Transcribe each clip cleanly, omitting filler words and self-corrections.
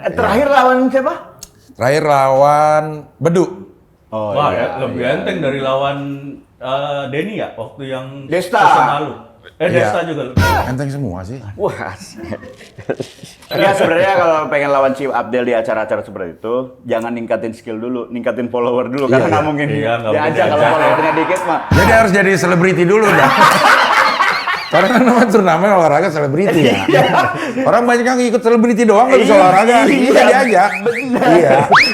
Terakhir lawan siapa? Terakhir lawan Bedu. Wah, ya, lebih enteng dari lawan Denny ya waktu yang Desta. season lalu. Desta juga. Enteng semua sih. Wah. Ya sebenarnya kalau pengen lawan Cing Abdel di acara-acara seperti itu, jangan ningkatin skill dulu, ningkatin follower dulu karena nggak mungkin Iya, nggak mungkin diajak kalau diajak. followernya dikit mah. Jadi harus jadi selebriti dulu dah. Karena namanya turnamen olahraga selebriti ya. Orang banyak yang ikut selebriti doang nggak bisa olahraga. Iya diajak. Iya.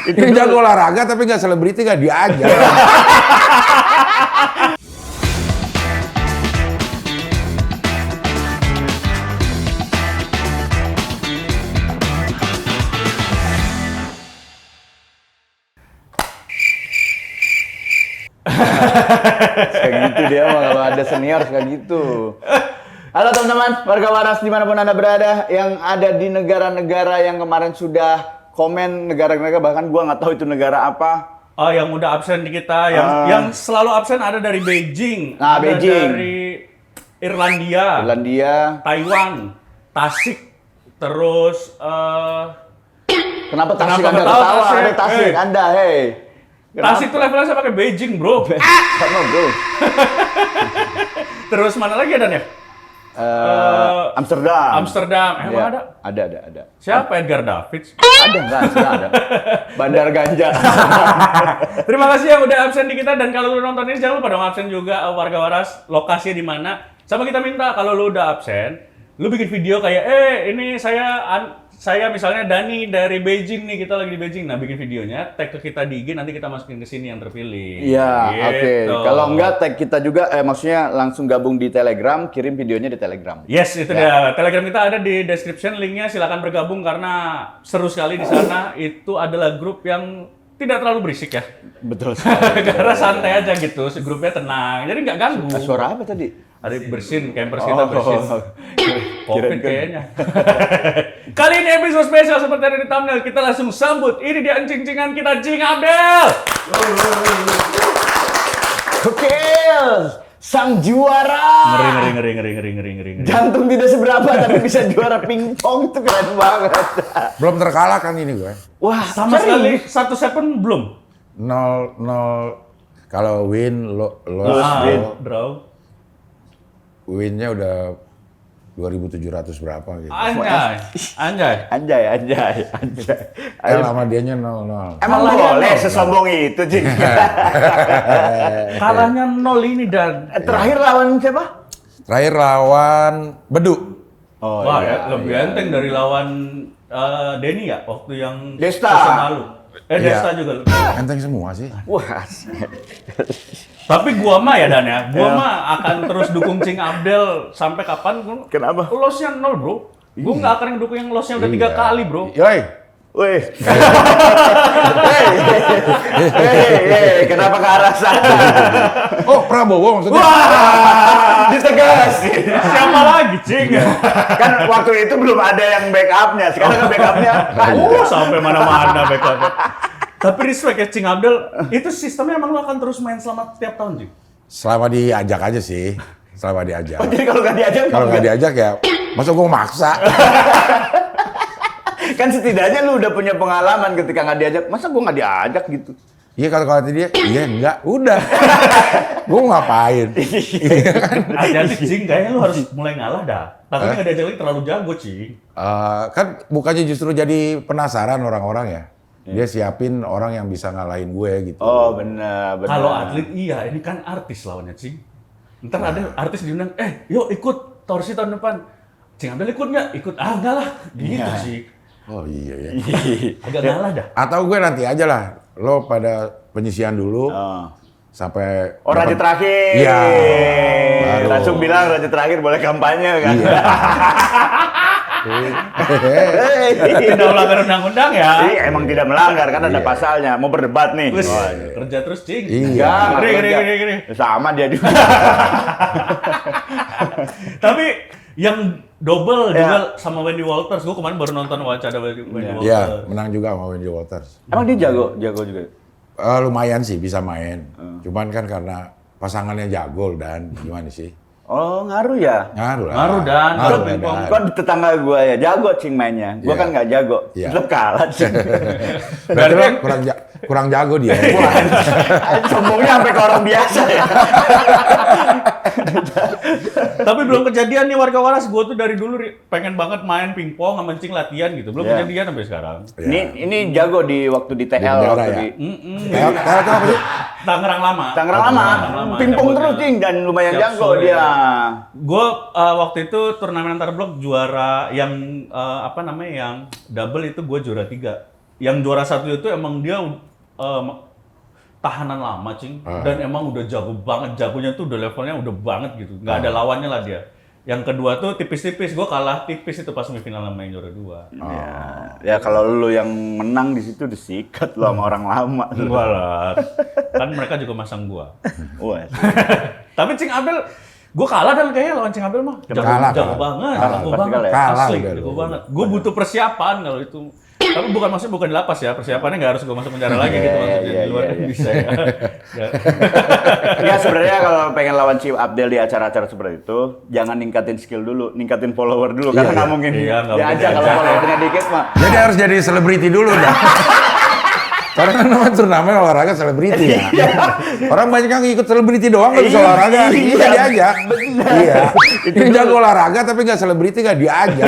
Ini jago olahraga tapi nggak selebriti nggak diajak. Kayak gitu dia mah kalau ada senior kayak gitu. Halo teman-teman, warga waras dimanapun Anda berada, yang ada di negara-negara yang kemarin sudah komen, negara-negara bahkan gua nggak tahu itu negara apa. Oh, yang udah absen di kita, yang selalu absen ada dari Beijing, Nah, ada Beijing. dari Irlandia, Taiwan, Tasik, terus Kenapa Tasik Kenapa Anda ketawa, ketawa? Tasik? Ada Tasik Anda, hei. Tasik tuh levelnya saya pakai Beijing, bro. Sama bro. Terus mana lagi ada ya? Amsterdam. Amsterdam, emang Ya, ada? ada. Siapa Edgar Davids? Ada nggak? Ada. Bandar Ganja. Terima kasih yang udah absen di kita, dan kalau lu nonton ini jangan lupa dong absen juga warga waras, lokasinya di mana. Sama kita minta kalau lu udah absen, lu bikin video kayak ini saya misalnya Dani dari Beijing nih, kita lagi di Beijing. Nah, bikin videonya, tag ke kita di IG, nanti kita masukin ke sini yang terpilih. Iya, oke. Gitu. Kalau enggak tag kita juga, maksudnya langsung gabung di Telegram, kirim videonya di Telegram. Yes, itu dia. Telegram kita ada di description, linknya silakan bergabung karena seru sekali di sana. Itu adalah grup yang tidak terlalu berisik ya. Betul sekali. Karena santai aja gitu, grupnya tenang, jadi nggak ganggu. Suara apa tadi? Ada bersin, campers kita bersin. Covid Kirain kan. kayaknya. Kali ini episode spesial seperti ada di thumbnail, kita langsung sambut. Ini dia encing-cingan kita, Cing Abdel. Gokil! Sang juara! Ngeri. Jantung tidak seberapa, tapi bisa juara pingpong, itu keren banget. Belum terkalahkan ini gue. Wah, Sama serius? sekali, satu set pun belum. 0-0 kalau win win. Draw. Winnya udah 2.700 berapa gitu. Anjay. Lama dianya 0-0. Emang Kalahnya boleh nol. sesombong itu, Cing? Kalahnya 0 ini, Dan. Terakhir lawan siapa? Terakhir lawan Bedu. Wah, ya, lebih enteng dari lawan Denny ya waktu yang Desta. season lalu. Desta Iya. juga. Enteng semua sih. Wah, Tapi gua mah ya, Dan ya, gua mah akan terus dukung Cing Abdel sampai kapan. Kenapa? Loss-nya 0, bro. Gua nggak akan ngedukung yang loss-nya udah 3 kali, bro. Yoi. weh. Kenapa ke arah sana? Oh, Prabowo maksudnya. Ditegasin. Siapa lagi, Cing? Kan waktu itu belum ada yang backupnya, sekarang kan backupnya Sampai mana-mana backupnya. Tapi respect ya, Cing Abdel. Itu sistemnya emang lu akan terus main selama tiap tahun, Cing? Selama diajak aja sih. Selama diajak. Oh, jadi kalau nggak diajak, Kalau nggak diajak ya, masa gue maksa. kan setidaknya lu udah punya pengalaman ketika nggak diajak, masa gua nggak diajak gitu. Iya kalau kata dia, iya enggak, udah. Gue ngapain? Hati-hati, Cing. Kayaknya lu harus mulai ngalah dah. Takutnya nggak diajak lagi terlalu jago, Cing. Kan bukannya justru jadi penasaran orang-orang ya. Dia siapin orang yang bisa ngalahin gue gitu. Oh benar. Kalau atlet iya, ini kan artis lawannya, Cing. Ntar ada artis diundang, yuk ikut Torsi tahun depan. Cing Abdel ikut nggak? Ikut, enggak lah. Gitu sih. Oh iya ya. Agak ngalah dah. Atau gue nanti aja lah. Lo pada penyisian dulu. Sampai Oh, raja terakhir. Iya. Baru. Langsung bilang raja terakhir boleh kampanye kan. Iya. Tidak melanggar undang-undang ya. Iya, emang tidak melanggar kan ada Iya. pasalnya. Mau berdebat nih. Wis, Oh, iya. kerja terus, Cing. Iya. Ngeri. Sama dia juga. Tapi yang double Ya. juga sama Wendy Walters. Gue kemarin baru nonton wawancara Wendy Walters. Iya, menang juga sama Wendy Waters. Emang dia jago juga. Lumayan sih bisa main. Cuman kan karena pasangannya jago dan gimana sih? Oh, ngaruh ya? Ngaruh lah. Ngaruh, Dan. Ngaruh, Kalau pingpong. Dan. Kan tetangga gue ya jago Cing mainnya. Gue Iya. kan nggak jago. Iya. Tetap kalah Cing. Berarti lo kurang jago dia. Sombongnya sampai ke orang biasa ya. Tapi belum kejadian nih warga waras. Gue tuh dari dulu pengen banget main pingpong sama Cing latihan gitu. Belum Iya. kejadian sampai sekarang. Ini jago di waktu di TL daerah waktu ya? di Kayak itu apa sih? Tangerang lama. Tangerang lama. Pingpong terus Cing dan lumayan Tiap jago sore. dia. Gue waktu itu turnamen antar blok juara yang apa namanya yang double itu gue juara 3. Yang juara 1 itu emang dia tahanan lama Cing dan emang udah jago banget, jagonya tuh udah levelnya udah banget gitu, nggak ada lawannya lah dia. Yang kedua tuh tipis-tipis, gue kalah tipis itu pas semifinal sama yang juara 2. Ya kalau lu yang menang di situ disikat lu sama orang lama. Gua lah, kan mereka juga masang gua. Wah. Tapi Cing Abel, gue kalah dan kayaknya lawan Cing Abel mah jago, Kalah, jago kalah. banget, Kalah, jago pasti banget, kalah ya. Kalah asli, udah, jago udah. banget. Gue butuh persiapan kalau itu. Tapi bukan maksudnya bukan di lapas ya, persiapannya nggak harus gue masuk penjara lagi gitu maksudnya di luar bisa ya. Ya. Ya sebenarnya kalau pengen lawan Cing Abdel di acara-acara seperti itu, jangan ningkatin skill dulu, ningkatin follower dulu karena nggak mungkin Iya, nggak dia mungkin aja kalau diajak. followernya dikit mah. Jadi harus jadi selebriti dulu dah. Karena kan namanya turnamen olahraga selebriti ya. Orang banyak yang ikut selebriti doang nggak bisa Iya, olahraga. iya, Iya diajak. benar. Iya. Itu Ini dulu. jago olahraga tapi nggak selebriti nggak diajak.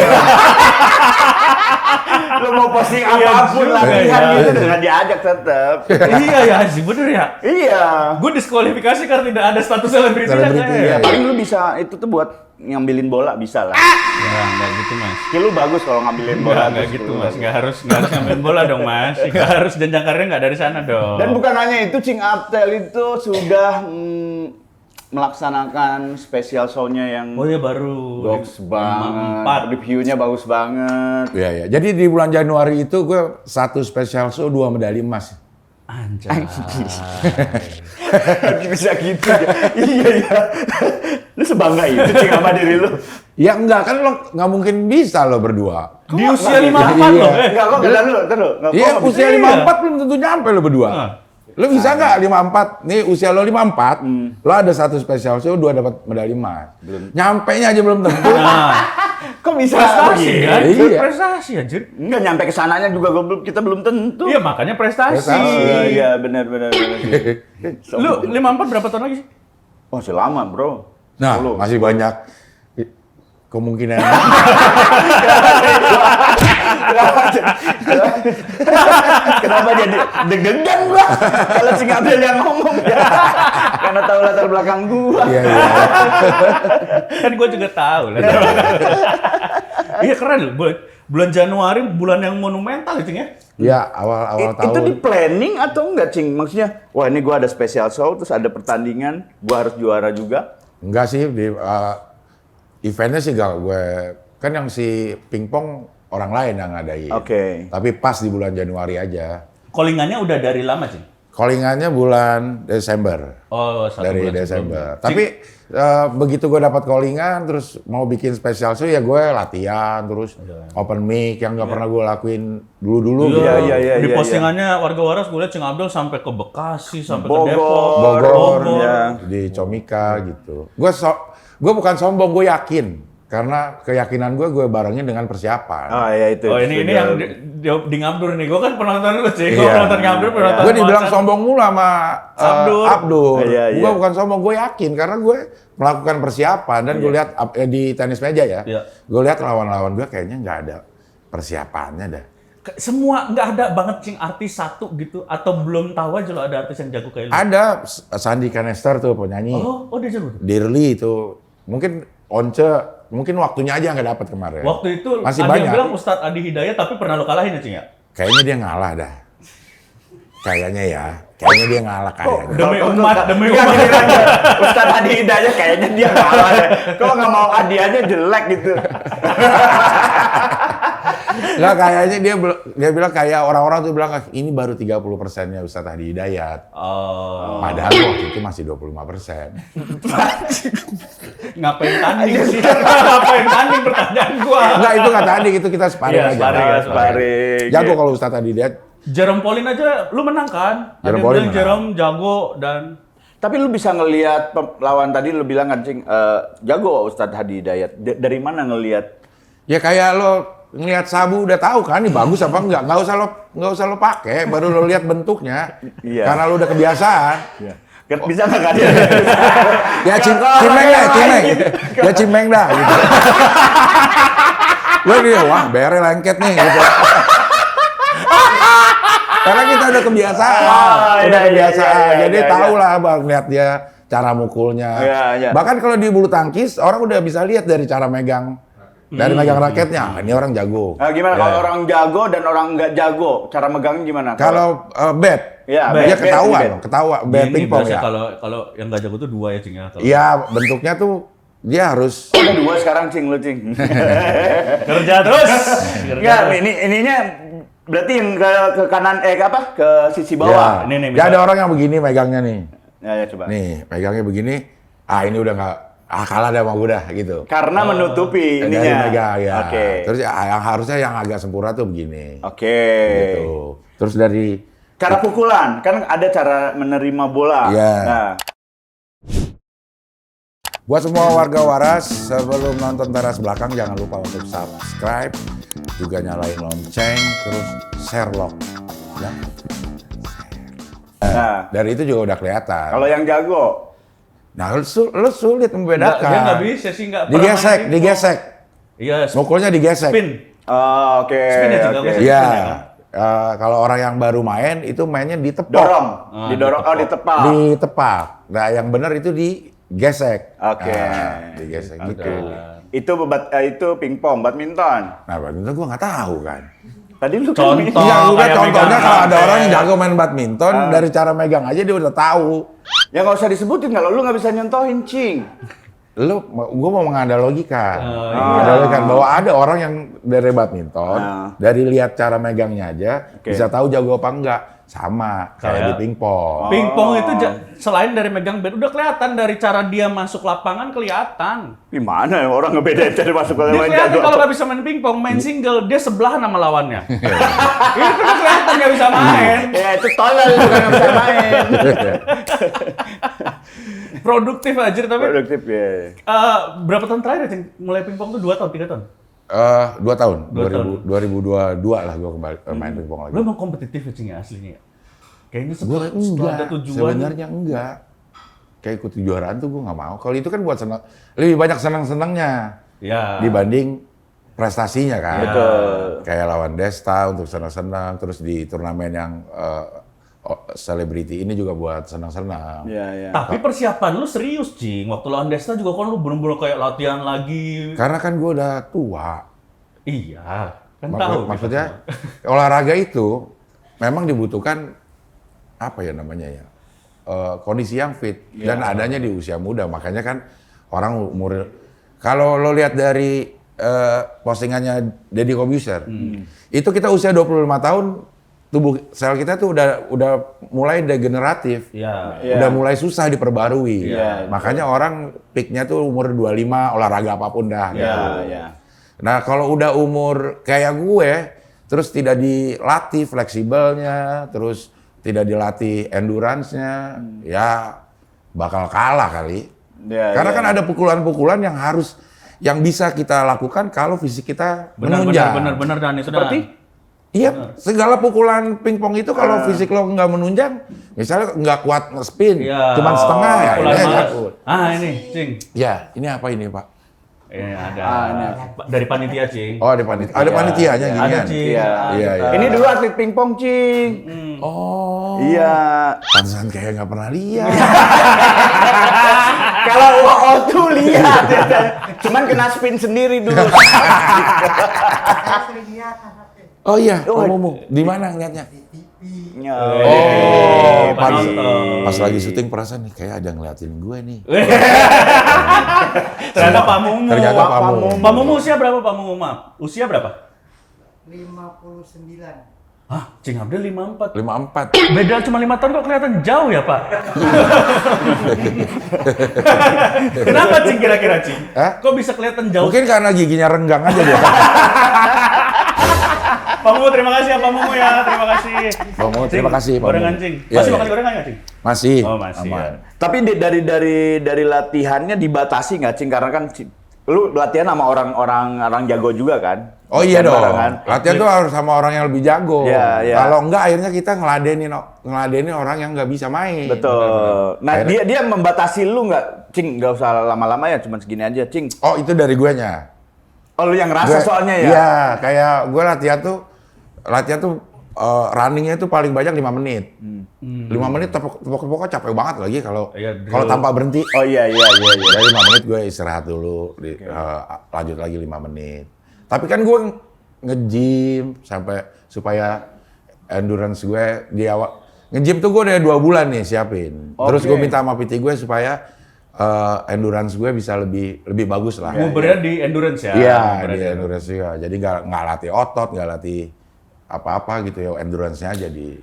Lu mau posting Iya apapun juga, latihan ya. gitu dengan diajak tetap. Iya ya sih bener ya. Iya. Gue diskualifikasi karena tidak ada status selebriti. Selebriti, Iya, iya. paling lu bisa itu tuh buat ngambilin bola bisa lah. Ya nggak gitu mas. Skill lu bagus kalau ngambilin bola. Nggak terus gitu lu mas, bagus. nggak harus ngambil bola dong mas. Nggak harus jenjang karirnya nggak dari sana dong. Dan bukan hanya itu, Cing Abdel itu sudah melaksanakan special show-nya yang Oh iya baru. Goks banget, 4. reviewnya bagus banget. Iya ya. Jadi di bulan Januari itu gue 1 special show 2 medali emas. Anjay. Bisa gitu ya. Iya iya. Lu sebangga itu Cing sama diri lu. Ya enggak kan lo nggak mungkin bisa lo berdua. Di usia 54 Iya. loh. Enggak kok bentar dulu, bentar dulu. Iya usia Iya. 54 belum tentu nyampe lo berdua. Nah. Lo bisa nggak 54? Nih usia lo 54, lo ada 1 special show 2 dapat medali emas. Nyampe nya aja belum tentu. Nah, Kok bisa prestasi begitu? kan? Iya. Prestasi anjir. Enggak nyampe ke sananya juga kita belum tentu. Iya makanya prestasi. Prestasi. Oh, iya benar benar benar. Lu 54 berapa tahun lagi sih? Oh, masih lama, Bro. Nah, 10. masih banyak kemungkinan. Kenapa jadi deg-degan gua kalau Cing Abdel yang ngomong ya. Karena tahu latar belakang gua. Iya, iya. Kan gue juga tahu lah. Iya keren loh. Bulan Januari bulan yang monumental itu ya. Iya, awal-awal Itu tahun. di planning atau enggak, Cing? Maksudnya, wah ini gua ada special show, terus ada pertandingan, gua harus juara juga. Enggak sih, di eventnya sih enggak. Gue kan yang si pingpong orang lain yang ngadain. Oke. Tapi pas di bulan Januari aja. Callingannya udah dari lama sih. Callingannya bulan Desember. Oh, 1 Dari bulan Desember. sebelum. Tapi begitu gue dapat callingan, terus mau bikin special show ya gue latihan, terus open mic yang nggak pernah gue lakuin dulu-dulu. Iya, gitu. iya. Di postingannya warga waras gue liat Cing Abdel sampai ke Bekasi, sampai ke Bogor. Depok, Bogor, ya. di Comika gitu. Gue bukan sombong, gue yakin. Karena keyakinan gue barengin dengan persiapan. Oh ya itu. Oh ini yang di Ngabdur nih, gue kan penonton lu sih, gue Iya. penonton Ngabdur, penonton Gue dibilang Macan. sombong mulu sama Abdur. Abdur. Iya, iya. Gue bukan sombong, gue yakin karena gue melakukan persiapan dan gue lihat di tenis meja ya. Iya. Gue lihat lawan-lawan gue kayaknya nggak ada persiapannya dah. Semua nggak ada banget Cing artis satu gitu, atau belum tahu aja lo ada artis yang jago kayak lu. Ada Sandi Kanester tuh penyanyi. Oh dia jago tuh. Dirli itu mungkin Once, mungkin waktunya aja nggak dapat kemarin. Waktu itu Masih ada banyak. yang bilang Ustadz Adi Hidayat, tapi pernah lo kalahin ya Cing ya? Kayaknya dia ngalah dah. Kayaknya ya. Kayaknya dia ngalah kayaknya. Demi umat, demi Enggak, umat. gini aja. Ustadz Adi Hidayat kayaknya dia kalah ya. Kok nggak mau hadiahnya jelek gitu. Nggak, kayaknya dia bilang kayak orang-orang tuh bilang ini baru 30%-nya Ustadz Adi Hidayat. Oh, Padahal waktu itu masih 25%. ngapain tanding sih? Ngapain tanding pertanyaan gua? Enggak, itu nggak tadi, itu kita sparring Iya, aja. sparring, ya, sparring. Jago kalau Ustadz Adi Hidayat. Jerome Pauline aja lu menang kan? Ada Jerome yang Pauline bilang menang. Jerome jago dan Tapi lu bisa ngelihat lawan tadi lu bilang anjing jago Ustadz Hadi Hidayat. Dari mana ngelihat? Ya kayak lo ngeliat sabu udah tahu kan, ini bagus apa enggak? Nggak usah lo pakai, baru lo lihat bentuknya. Iya. Karena lo udah kebiasaan. Iya. Bisa nggak kan? Ya cimeng dah, cimeng. Ya cimeng dah. Gitu. Lo dia, wah bere lengket nih. Gitu. Karena kita udah kebiasaan, udah kebiasaan. Jadi tahu lah bang, lihat dia cara mukulnya. Iya. Bahkan kalau di bulu tangkis, orang udah bisa lihat dari cara megang. Dari megang raketnya, ini orang jago. Nah, gimana kalau orang jago dan orang nggak jago, cara megangnya gimana? Kalau bat, ya, dia bat, ketahuan, bat Ini pingpong biasa ya. kalau yang nggak jago tuh 2 ya Cing ya. Kalau- Iya, bentuknya tuh dia harus. Ada 2 sekarang Cing, lu Cing. Kerja terus. Enggak, ininya berarti yang ke kanan ke sisi bawah. Ini nih, Ya ada orang yang begini megangnya nih. Ya coba. Nih, megangnya begini. Ini udah nggak, kalah deh sama gue dah gitu. Karena menutupi Dari ininya. megang ya. Oke. Terus yang harusnya yang agak sempurna tuh begini. Oke. Gitu. Terus dari Cara pukulan, kan ada cara menerima bola. Iya. Nah, buat semua warga waras, sebelum nonton teras belakang jangan lupa untuk subscribe, juga nyalain lonceng, terus share lock. Ya. nah, Dari itu juga udah kelihatan. kalau yang jago, Nah, lu sulit membedakan. Dia nggak bisa sih nggak. pernah Digesek, main digesek. pingpong. Iya. Mukulnya digesek. Spin. oh, oke. Spin ya, Cing, oke. apa sih? Iya. Spin ya, kan? Kalau orang yang baru main itu mainnya ditepok. Dorong, didorong, ditepok. ditepak. Ditepak. Nah, yang benar itu digesek. Oke. Nah, digesek Oke. gitu. Itu pingpong, badminton. Nah, badminton gua nggak tahu kan. Tadi lu Contoh. kan Iya, gua kayak contohnya megang kalau ada HP. orang yang jago main badminton, dari cara megang aja dia udah tahu. ya nggak usah disebutin kalau lu nggak bisa nyontohin, Cing. Gua mau menganalogikan. iya. Menganalogikan bahwa ada orang yang dari badminton, Ah. dari lihat cara megangnya aja, Oke. bisa tahu jago apa enggak. Sama, kayak Kayak- di pingpong. Pingpong itu selain dari megang bat udah kelihatan dari cara dia masuk lapangan kelihatan. Gimana orang ngebedain cara masuk ke Dia main kelihatan jago? kalau nggak bisa main pingpong, main single dia sebelah sama lawannya. Itu kan kelihatan nggak bisa main. Ya itu tolol lu nggak bisa main. Produktif aja tapi Produktif ya. berapa tahun terakhir Cing? Mulai pingpong tuh 2 tahun, 3 tahun? 2 tahun, 2 tahun. 2022 lah gue kembali main pingpong lagi. Lu emang kompetitif ya Cing ya aslinya ya? Kayaknya Gue setelah ada enggak, tujuan. sebenarnya enggak. Kayak ikut kejuaraan tuh gue nggak mau. Kalau itu kan buat senang, lebih banyak senang-senangnya Ya. dibanding prestasinya kan. Betul. Kayak lawan Desta untuk senang-senang, terus di turnamen yang selebriti ini juga buat senang-senang. Iya, iya. Tapi persiapan lu serius, Cing. Waktu lawan Desta juga kan lu bener-bener kayak latihan lagi. Karena kan gue udah tua. Iya, kan tahu. kita Maksudnya semua. olahraga itu memang dibutuhkan apa ya namanya ya, kondisi yang fit dan adanya di usia muda. Makanya kan orang umur, kalau lo lihat dari postingannya Deddy Corbuzier, itu kita usia 25 tahun tubuh sel kita tuh udah mulai degeneratif. Iya. Iya. Udah mulai susah diperbarui. Iya, Makanya orang peaknya tuh umur 25, olahraga apapun dah. Iya, gitu. iya. Nah kalau udah umur kayak gue, terus tidak dilatih fleksibelnya, terus tidak dilatih endurance-nya, ya bakal kalah kali. Iya, Karena iya. kan ada pukulan-pukulan yang bisa kita lakukan kalau fisik kita Benar, menunjang. benar, Dan itu Seperti? Dan. Iya, segala pukulan pingpong itu kalau fisik lo nggak menunjang, misalnya nggak kuat nge-spin, Iya. cuman setengah ya, Pukulan ini malas. takut. Ini, Cing. Ya, ini apa ini Pak? Ini ada ini dari panitia, Cing. Oh, ada panitia, ada panitianya Ada, ginian. Cing. Iya. Iya, iya. Ini dulu atlet pingpong, Cing. Oh, Iya. pantesan kayak nggak pernah lihat. Kalau WO tuh lihat ya. Cuman kena spin sendiri dulu. Oh iya, Pak Mumu, di mana ngeliatnya? Ya. Oh, Pak pas, nonton. pas lagi syuting perasaan nih kayak ada yang ngeliatin gue nih. Ternyata Pak Mumu. Ternyata Pak Mumu. Pak Mumu usia berapa, Pak Mumu? Maaf. Usia berapa? 59. Hah, Cing Abdel 54. 54. Beda cuma 5 tahun kok kelihatan jauh ya, Pak? Kenapa, Cing, kira-kira, Cing? Hah? Kok bisa kelihatan jauh? Mungkin karena giginya renggang aja dia. Pak Mumu, terima kasih ya Pak Mumu ya, terima kasih. Pak Mumu, terima kasih, Pak Gorengan Mumu. Cing. Iya, Masih iya. makan gorengan nggak Cing? Masih. Oh masih. Aman. Ya. Tapi dari latihannya dibatasi nggak, Cing? Karena kan lu latihan sama orang jago juga kan? Oh iya dong. Barengan. Latihan tuh harus sama orang yang lebih jago. Iya, iya. Kalau enggak akhirnya kita ngeladenin orang yang nggak bisa main. Betul. Nah, dia membatasi lu nggak, Cing? Nggak usah lama-lama ya, cuma segini aja, Cing. Oh, itu dari guenya. Oh, lu yang ngerasa soalnya ya? Iya, kayak gue latihan tuh runningnya itu paling banyak 5 menit. 5 menit tepok-tepok capek banget lagi kalau Iya, kalau tanpa berhenti. Oh iya. Dari 5 menit gue istirahat dulu, lanjut lagi 5 menit. Tapi kan gue nge-gym supaya endurance gue di awal. Nge-gym tuh gue udah 2 bulan nih siapin. Terus gue minta sama PT gue supaya endurance gue bisa lebih bagus lah. Ngubernya di endurance ya? Iya, Ngubernya di endurance juga. Jadi nggak latih otot, nggak latih apa-apa gitu ya. Endurance-nya jadi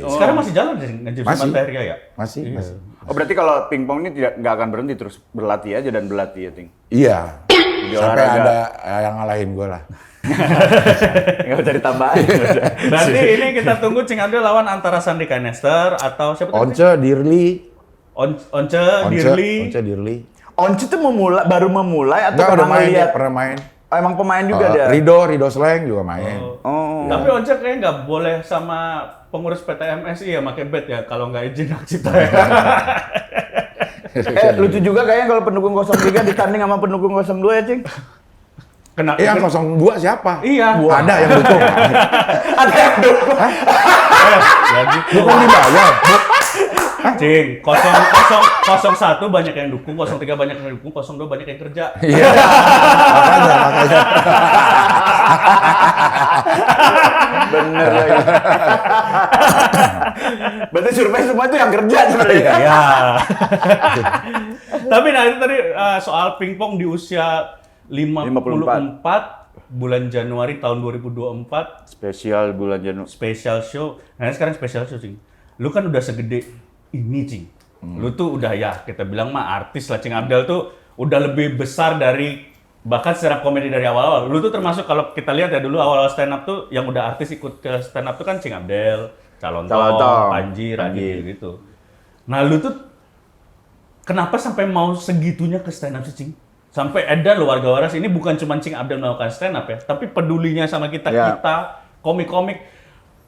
Sekarang masih jalan sih nge-gym Masih. sama Teria ya? masih. Oh, berarti kalau pingpong ini nggak akan berhenti, terus berlatih aja dan berlatih ya, Cing? Iya. Di Sampai olahraga. ada yang ngalahin gue lah. Nggak usah ditambahin. Berarti ini kita tunggu Cing Abdel lawan antara Sandi Kanester atau siapa tadi? Once, Dirli. Once, Dirli. Once, Dirli. Onci tuh baru memulai atau Enggak, udah main, ngeliat? pernah main. Oh, emang pemain juga dia? Rido Slang juga main. Oh. Tapi Once kayaknya nggak boleh sama pengurus PTMSI ya pakai bet ya kalau nggak izin hak cipta ya. Lucu juga kayaknya kalau pendukung 03 ditanding sama pendukung 02 ya, Cing? Kena Yang 02 siapa? Iya. Ada yang dukung. Ada yang dukung. Jadi Bukan dibayar. Cing, 01 banyak yang dukung, 03 banyak yang dukung, 02 banyak yang kerja. Iya. Makanya. Bener lagi. Berarti survei semua itu yang kerja sebenarnya. Iya. Tapi nah itu tadi soal pingpong di usia 54 bulan Januari tahun 2024 Spesial bulan Januari. special show. Nah sekarang special show Cing. Lu kan udah segede ini Cing. Lu tuh udah ya kita bilang mah artis lah Cing Abdel tuh udah lebih besar dari bahkan secara komedi dari awal-awal. Lu tuh termasuk kalau kita lihat ya dulu awal-awal stand up tuh yang udah artis ikut ke stand up tuh kan Cing Abdel, Calontong, Panji, Radit gitu. Nah lu tuh kenapa sampai mau segitunya ke stand up sih Cing? Sampai edan lo warga waras ini bukan cuma Cing Abdel melakukan stand up ya, tapi pedulinya sama kita komik-komik.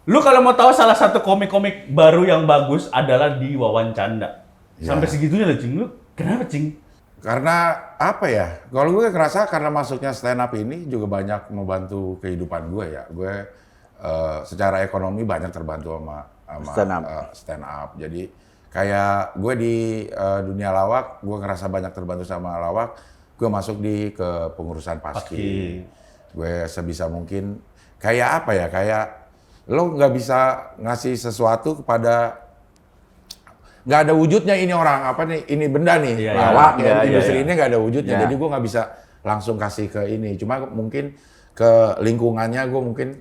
Lu kalau mau tahu salah satu komik-komik baru yang bagus adalah di Wawancanda. Sampai segitunya loh Cing. Lu kenapa Cing? Karena apa ya? Kalau gue ngerasa karena masuknya stand up ini juga banyak membantu kehidupan gue ya. Gue secara ekonomi banyak terbantu sama stand up. Jadi kayak gue di dunia lawak, gue ngerasa banyak terbantu sama lawak. Gue masuk di kepengurusan Paski. Gue sebisa mungkin kayak apa ya? Kayak lo nggak bisa ngasih sesuatu kepada nggak ada wujudnya ini orang apa nih ini benda nih lawak industri ini nggak ada wujudnya jadi gue nggak bisa langsung kasih ke ini cuma mungkin ke lingkungannya gue mungkin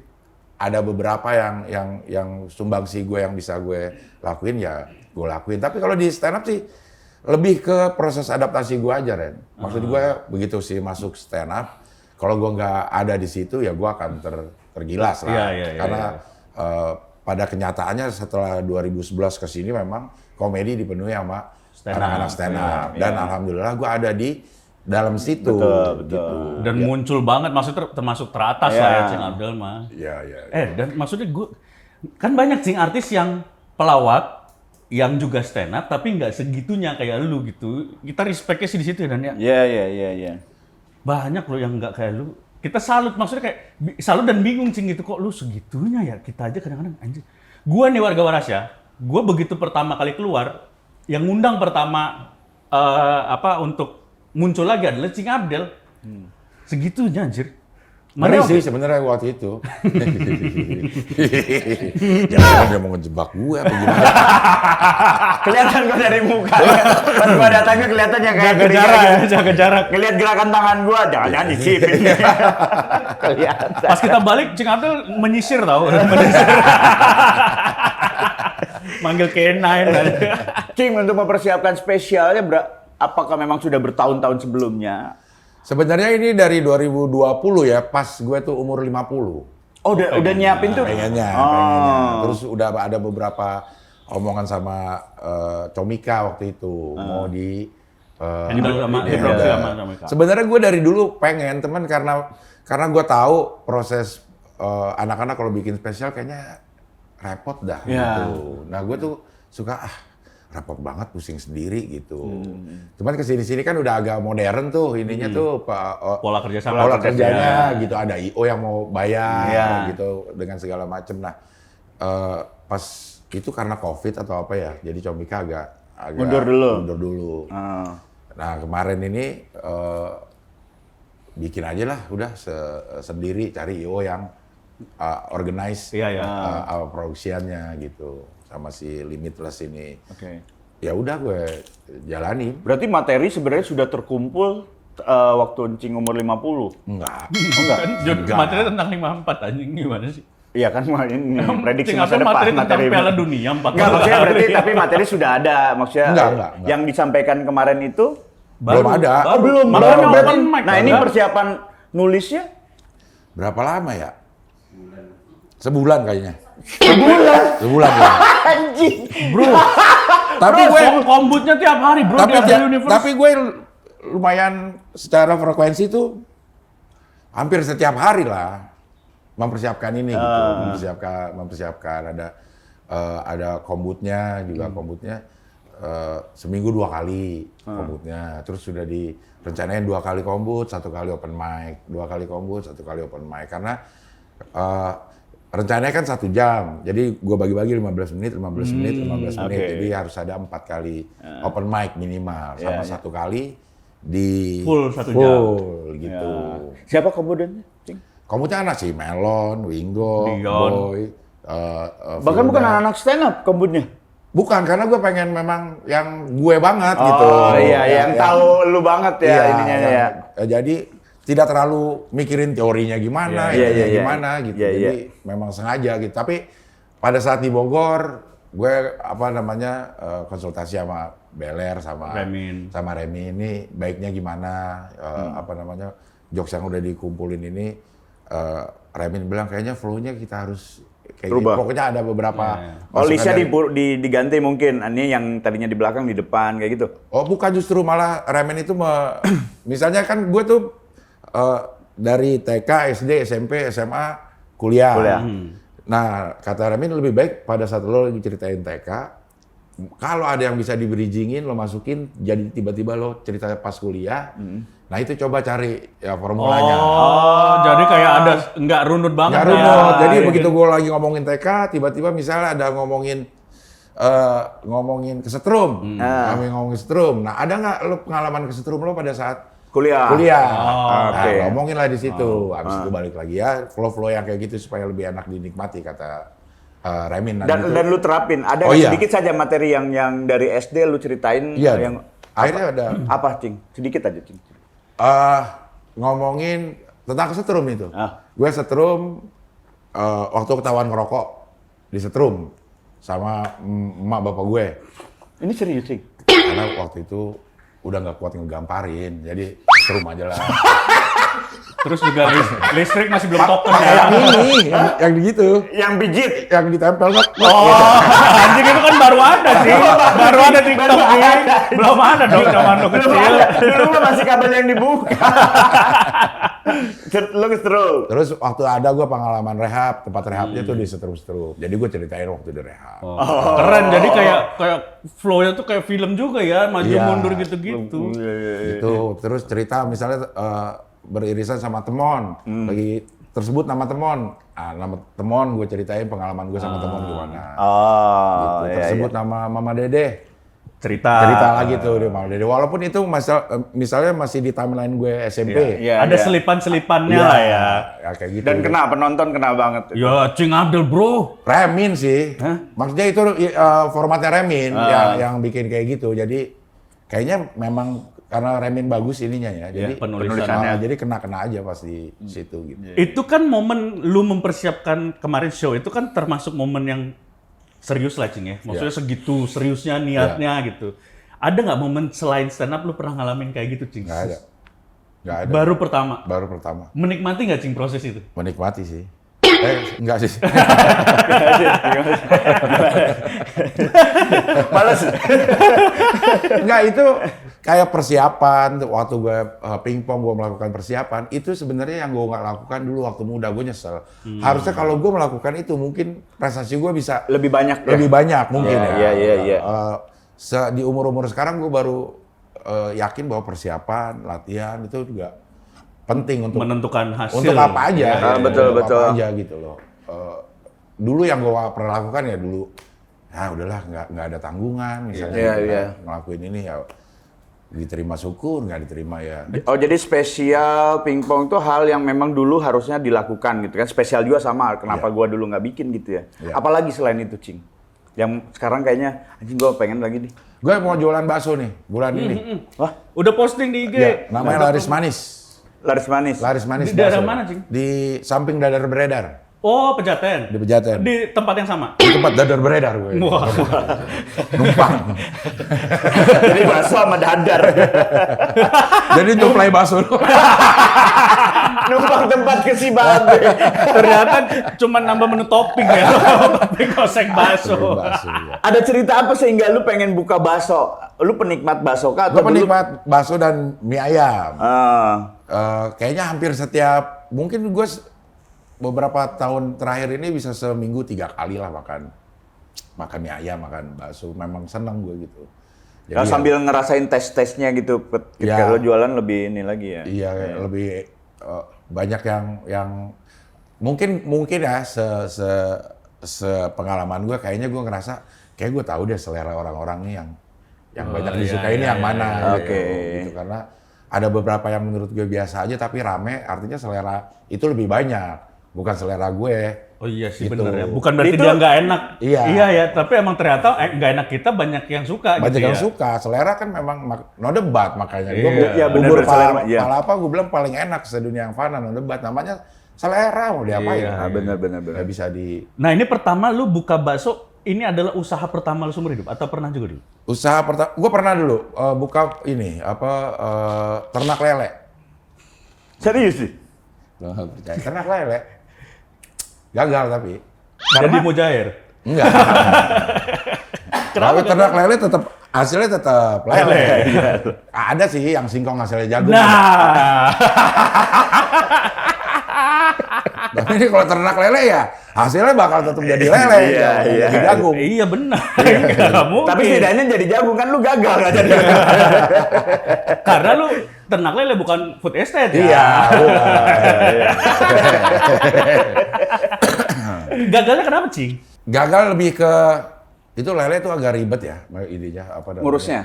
ada beberapa yang sumbangsi gue yang bisa gue lakuin ya gue lakuin tapi kalau di stand up sih lebih ke proses adaptasi gue aja Ren maksud gue begitu sih masuk stand up kalau gue nggak ada di situ ya gue akan tergilas lah karena pada kenyataannya setelah 2011 ke sini memang komedi dipenuhi sama anak-anak stand up dan alhamdulillah gue ada di dalam situ. Betul. Gitu. Dan muncul banget maksudnya termasuk teratas lah ya Cing Abdel mah. Iya. Dan maksudnya gue kan banyak Cing artis yang pelawak yang juga stand up tapi nggak segitunya kayak lu gitu. Kita respect-nya sih di situ ya Dan ya. Iya. Banyak loh yang nggak kayak lu. Kita salut, maksudnya kayak salut dan bingung Cing gitu, kok lu segitunya ya? Kita aja kadang-kadang anjir. Gua nih warga waras ya, gua begitu pertama kali keluar, yang ngundang pertama untuk muncul lagi adalah Cing Abdel. Segitunya anjir. Ngeri sih sebenarnya waktu itu. Jangan dia mau ngejebak gue apa gimana. Kelihatan kok dari muka. Pas gua datangnya kelihatannya kayak Jaga jarak. Ngelihat gerakan tangan gua, jangan disipin. Kelihatan. Pas kita balik, Cing Abdel menyisir tau. Manggil K9. Cing, untuk mempersiapkan spesialnya, apakah memang sudah bertahun-tahun sebelumnya? Sebenarnya ini dari 2020 ya, pas gue tuh umur 50. Oh, udah nyiapin tuh? Pengennya. Terus udah ada beberapa omongan sama Comika waktu itu mau di Handle sama Iya. produksi sama Comika. Sebenarnya gue dari dulu pengen, teman, karena gue tahu proses anak-anak kalau bikin spesial kayaknya repot dah gitu. Nah gue tuh suka repot banget, pusing sendiri gitu. Cuman kesini-sini kan udah agak modern tuh ininya tuh Pola kerjasama. pola kerjanya gitu. Ada IO yang mau bayar gitu dengan segala macem. Nah pas itu karena COVID atau apa ya, jadi Comika agak Mundur dulu. Nah kemarin ini bikin aja lah, udah sendiri, cari IO yang organize produksiannya gitu, sama si Limitless ini. Oke. Ya udah gue jalani. Berarti materi sebenarnya sudah terkumpul waktu Encing umur 50? Enggak. Kan materi tentang 54 anjing gimana sih? Iya kan, ini prediksi Tinggal masa depan. materi tentang Piala Dunia 4 Enggak, maksudnya berarti tapi materi sudah ada. Maksudnya Enggak. yang disampaikan kemarin itu Belum ada. belum. Makanya Berarti- open mic. Nah, ini persiapan nulisnya Berapa lama ya? Sebulan kayaknya. sebulan. Sebulan ya. Anjing. Bro, Tapi gue kombutnya tiap hari bro, tapi, tiap hari Universe. tapi gue lumayan secara frekuensi tuh hampir setiap hari lah mempersiapkan ini gitu, mempersiapkan ada kombutnya juga, kombutnya seminggu 2 kali kombutnya, terus sudah direncanain 2 kali kombut, 1 kali open mic, 2 kali kombut, 1 kali open mic, karena rencananya kan 1 jam, jadi gue bagi-bagi 15 menit, 15 menit, 15 menit, oke. jadi harus ada 4 kali open mic minimal, sama 1 kali di Full 1 jam. gitu. Siapa kompodennya? Cing? Kombutnya anak sih, Melon, Wingo, Dion. Boy, Bahkan bukan Vilda. anak stand up kombutnya. Bukan, karena gue pengen memang yang gue banget gitu. Oh iya, yang tahu lu banget ya Iya, ininya yang- ya. Jadi tidak terlalu mikirin teorinya gimana, Iya, itunya iya. gimana gitu. Iya, Jadi memang sengaja gitu. Tapi pada saat di Bogor, gue konsultasi sama Beler sama Remi ini baiknya gimana, jokes yang udah dikumpulin ini, Remin bilang kayaknya flow-nya kita harus kayak gitu. Rubah. Pokoknya ada beberapa Oh, masukan listnya dari- diganti mungkin. Ini yang tadinya di belakang, di depan, kayak gitu. Oh bukan, justru malah Remen itu misalnya kan gue tuh dari TK, SD, SMP, SMA, kuliah. Nah kata Remen lebih baik pada saat lo lagi ceritain TK, kalau ada yang bisa di-bridgingin, lo masukin, jadi tiba-tiba lo cerita pas kuliah, nah itu coba cari ya formulanya. Oh, jadi kayak ada nggak runut banget Nggak ya. runut. Jadi Iya, begitu gitu. gue lagi ngomongin TK, tiba-tiba misalnya ada ngomongin kesetrum, kami ngomongin setrum. Nah ada nggak lo pengalaman kesetrum lo pada saat Kuliah. kuliah? oke. Nah, ngomongin lah di situ. Habis itu balik lagi ya, flow-flow yang kayak gitu supaya lebih enak dinikmati, kata Remin. Dan lu terapin. Ada Oh, iya. sedikit saja materi yang dari SD lu ceritain Iya. yang Akhirnya ada apa, Cing? Sedikit aja, Cing. ngomongin tentang kesetrum itu. Ah. Gue setrum waktu ketahuan ngerokok di setrum sama emak bapak gue. Ini serius, Cing? Karena waktu itu udah nggak kuat ngegamparin, jadi setrum aja lah. Terus juga listrik masih belum token ya. Yang ini, yang gitu, Yang pijit. yang ditempel nggak? Oh, anjing itu kan baru ada sih. Baru ada TikTok sih. Belum ada dong zaman lo kecil. Dulu mah masih kabel yang dibuka. Lu kesetrum. Terus waktu ada gue pengalaman rehab, tempat rehabnya tuh di setrum-setrum. Jadi gue ceritain waktu di rehab. Keren, jadi kayak flow-nya tuh kayak film juga ya, maju Iya. mundur gitu-gitu. Gitu. Terus cerita misalnya beririsan sama temon, lagi tersebut nama temon. Ah, nama temon gue ceritain pengalaman gue sama temon gimana. Oh, Gitu. iya, Tersebut iya. nama Mama Dede. Cerita Lagi tuh di Mama Dede. Walaupun itu misalnya masih di timeline gue SMP. Iya, ada iya. selipan-selipannya Iya, lah ya. ya kayak gitu. Dan kena penonton kena banget. Ya, Cing Abdel bro. Remin sih. Maksudnya itu formatnya Remin yang bikin kayak gitu. Jadi kayaknya memang karena Remin bagus ininya ya. Jadi penulisannya. jadi kena aja pas di situ gitu. Itu kan momen lu mempersiapkan kemarin show, itu kan termasuk momen yang serius lah, Cing ya. Maksudnya segitu seriusnya niatnya gitu. Ada nggak momen selain stand up lu pernah ngalamin kayak gitu, Cing? Nggak ada. Nggak ada. Baru pertama. Baru pertama. Menikmati nggak, Cing, proses itu? Menikmati sih. Enggak sih. Males. Enggak, itu kayak persiapan waktu gue pingpong gue melakukan persiapan itu sebenarnya yang gue nggak lakukan dulu waktu muda, gue nyesel. Harusnya kalau gue melakukan itu mungkin prestasi gue bisa Lebih banyak ya? lebih banyak mungkin ya. Iya. Di umur sekarang gue baru yakin bahwa persiapan, latihan itu juga penting untuk Menentukan hasil. untuk apa aja. Iya, betul. Apa aja gitu loh. Dulu yang gue pernah lakukan ya dulu, ya udahlah nggak ada tanggungan misalnya Iya, gitu iya. kan. Ngelakuin ini ya diterima syukur, nggak diterima ya. Oh jadi spesial pingpong itu hal yang memang dulu harusnya dilakukan gitu kan. Spesial juga sama kenapa gua dulu nggak bikin gitu ya. Iya. Apalagi selain itu, Cing. Yang sekarang kayaknya anjing gua pengen lagi nih. Gue mau jualan bakso nih bulan ini. Wah, Udah posting di IG. Ya, namanya Laris Manis. laris manis. Laris Manis Di daerah bakso. mana, Cing? Di samping Dadar Beredar. Oh, Pejaten. Di Pejaten. Di tempat yang sama. Di tempat Dadar Beredar gue. Wah. Numpang. Jadi bakso sama dadar. Jadi nyuplai bakso. Numpang tempat ke si babe. Ternyata cuma nambah menu topping ya. Topping kosek bakso. Bakso, ya. Ada cerita apa sehingga lu pengen buka bakso? Lu penikmat bakso kah atau Gue penikmat bakso dan mie ayam. Kayaknya hampir setiap, mungkin gue beberapa tahun terakhir ini bisa seminggu 3 kali lah makan mie ayam, makan bakso. Memang seneng gue gitu. Jadi Nah, sambil ngerasain tes-tesnya gitu, ketika Ya. lo jualan lebih ini lagi ya. Iya, lebih banyak yang mungkin ya pengalaman gue, kayaknya gue ngerasa kayak gue tahu deh selera orang-orang nih yang banyak disukai ini yang mana. Oke. Gitu. Karena ada beberapa yang menurut gue biasa aja tapi rame, artinya selera itu lebih banyak. Bukan selera gue. Oh iya sih Gitu. bener ya. Bukan berarti Itu- dia nggak enak. Iya. Iya ya, tapi emang ternyata nggak enak kita banyak yang suka Banyak gitu yang ya. suka. Selera kan memang no debat makanya. Iya. Iya, Bubur bener, selera, iya. palapa gue bilang paling enak sedunia yang fana, no debat. Namanya selera, mau diapain? Iya. Ah, bener. Nggak bisa di... Nah ini pertama lu buka bakso, ini adalah usaha pertama lu seumur hidup atau pernah juga dulu? Usaha pertama, gue pernah dulu buka ini, ternak lele. Serius sih? Lo nggak percaya, ternak lele. Gagal tapi. Jadi mujair. Enggak. Tapi ternak lele tetap, hasilnya tetap lele. Ada sih yang singkong hasilnya jagung. Nah, Tapi ini kalau ternak lele ya, hasilnya bakal tetap jadi lele. Iya, iya. Jadi jagung. iya benar. Nggak mungkin. Tapi setidaknya jadi jagung kan lu gagal nggak jadi. Karena lu ternak lele bukan food estate ya. Iya. Gagalnya kenapa, Cing? Gagal lebih ke, itu lele itu agak ribet ya, idenya. Apa namanya? Ngurusnya?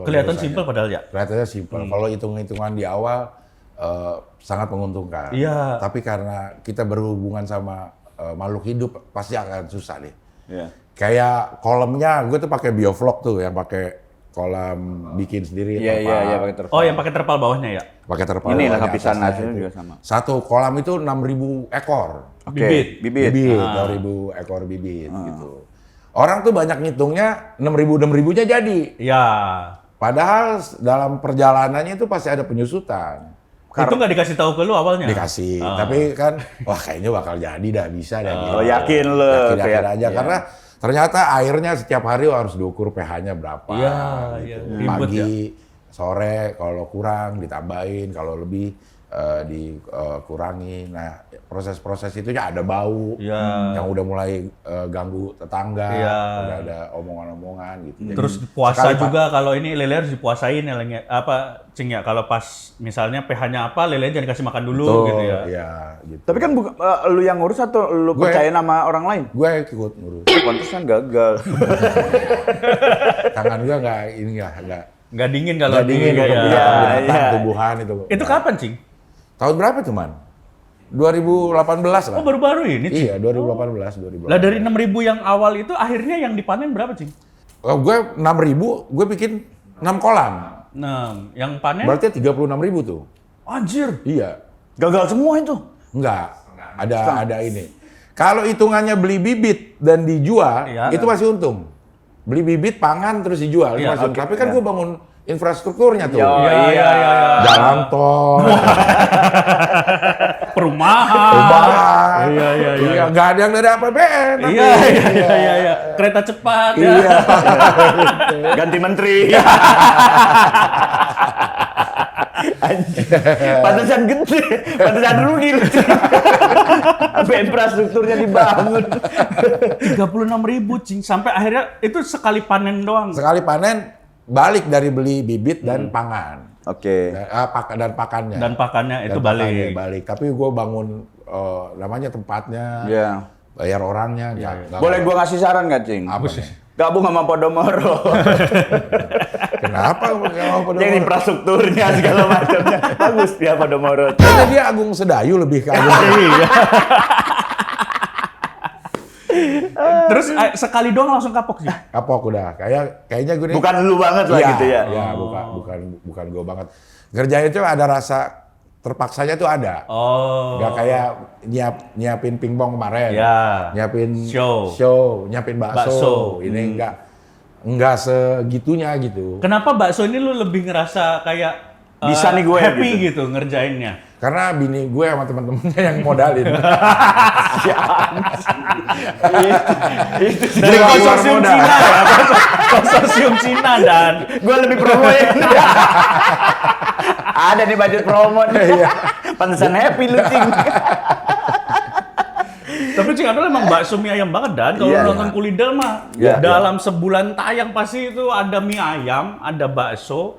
Kelihatan urusannya. simpel padahal ya. Kelihatannya simpel. Kalau hitung-hitungan di awal sangat menguntungkan. Iya. Tapi karena kita berhubungan sama makhluk hidup pasti akan susah deh. Iya. Kayak kolamnya, gue tuh pakai biovlog tuh yang pakai kolam bikin sendiri. Iya, pakai terpal. Oh, yang pakai terpal bawahnya ya? Pakai terpal. Ini lah di lapisan atasnya hasilnya itu. juga sama. Satu kolam itu 6.000 ekor. Oke, Bibit. bibit. 6.000 ekor bibit gitu. Orang tuh banyak ngitungnya 6.000-nya jadi. Ya. Padahal dalam perjalanannya itu pasti ada penyusutan. Itu nggak dikasih tahu ke lu awalnya? Dikasih, tapi kan wah kayaknya bakal jadi dah, bisa dah. gitu. Oh, yakin lo. Yakin kayak- aja, iya. karena ternyata airnya setiap hari harus diukur pH-nya berapa. Iya, gitu. iya. Ribet Pagi, sore, kalau kurang ditambahin, kalau lebih dikurangi. Nah, proses-proses itu ya ada bau, Iya. yang udah mulai ganggu tetangga, Iya. udah ada omongan-omongan gitu. Jadi, Terus puasa sekali, Pak, juga kalau ini lele harus dipuasain ya, Leng, ya. Apa, Cing ya? Kalau pas misalnya pH-nya apa, lele jangan dikasih makan dulu betul, gitu ya. iya, gitu. Tapi kan lu yang ngurus atau lu Gue- percaya nama orang lain? Gue ikut ngurus. Pantesan gagal. Tangan gue nggak Nggak dingin kalau nggak dingin, ya. Iya, iya. tumbuhan itu. Itu kapan, Cing? Tahun berapa tuh, Man? 2018 lah. Oh, baru-baru ini, Cing. Iya, 2018. Lah dari 6.000 yang awal itu akhirnya yang dipanen berapa, Cing? Oh, gue 6.000, gue bikin 6 kolam. Nah, yang panen? Berarti 36.000 tuh. Anjir. Iya. Gagal semua itu. Enggak. Ada ini. Kalau hitungannya beli bibit dan dijual, Iya. itu masih untung. Beli bibit, pangan, terus dijual, itu Iya, masih untung. oke, Tapi kan iya. gue bangun infrastrukturnya tuh. Yo, Iya. Jalan tol, Perumahan. Iya. Nggak ada yang dari APBN. tapi. Iya. Kereta cepat ya. Iya. Ganti menteri. Anjing. Pantesan gede, pantesan rugi lu. Sampai infrastrukturnya dibangun. 36.000 cing, sampai akhirnya itu sekali panen doang. Sekali panen balik dari beli bibit dan pangan. Oke. Dan pakannya. Dan pakannya itu Dan pakannya balik. balik. Tapi gue bangun namanya tempatnya, Iya. bayar orangnya. Boleh gua ngasih saran nggak, Cing? Apa sih? Gabung sama Podomoro. Kenapa? Yang infrastrukturnya segala macamnya bagus ya Podomoro. Kayaknya dia Agung Sedayu lebih ke Agung. Iya. Terus sekali doang langsung kapok sih. Kapok udah. Kayaknya gue Bukan lu banget lah Iya, gitu ya. Iya, bukan gue banget. Kerjanya itu ada rasa terpaksanya tuh ada. Oh. Gak kayak nyiapin pingpong kemarin. Ya. Nyiapin Show. nyiapin Bakso. bakso. Ini enggak segitunya gitu. Kenapa bakso ini lu lebih ngerasa kayak Bisa nih gue happy gitu ngerjainnya? Karena bini gue sama teman-temannya yang modalin. Itu sih. Dari Gua keluar konsorsium modal. Cina ya, konsorsium Cina dan Gue lebih promoin. Ada di budget promo nih. Pantesan happy lu, Cing. tapi Cing Abdul emang bakso mie ayam banget dan kalau Iya, nonton Kuliner mah Iya, dalam sebulan tayang pasti itu ada mie ayam, ada bakso,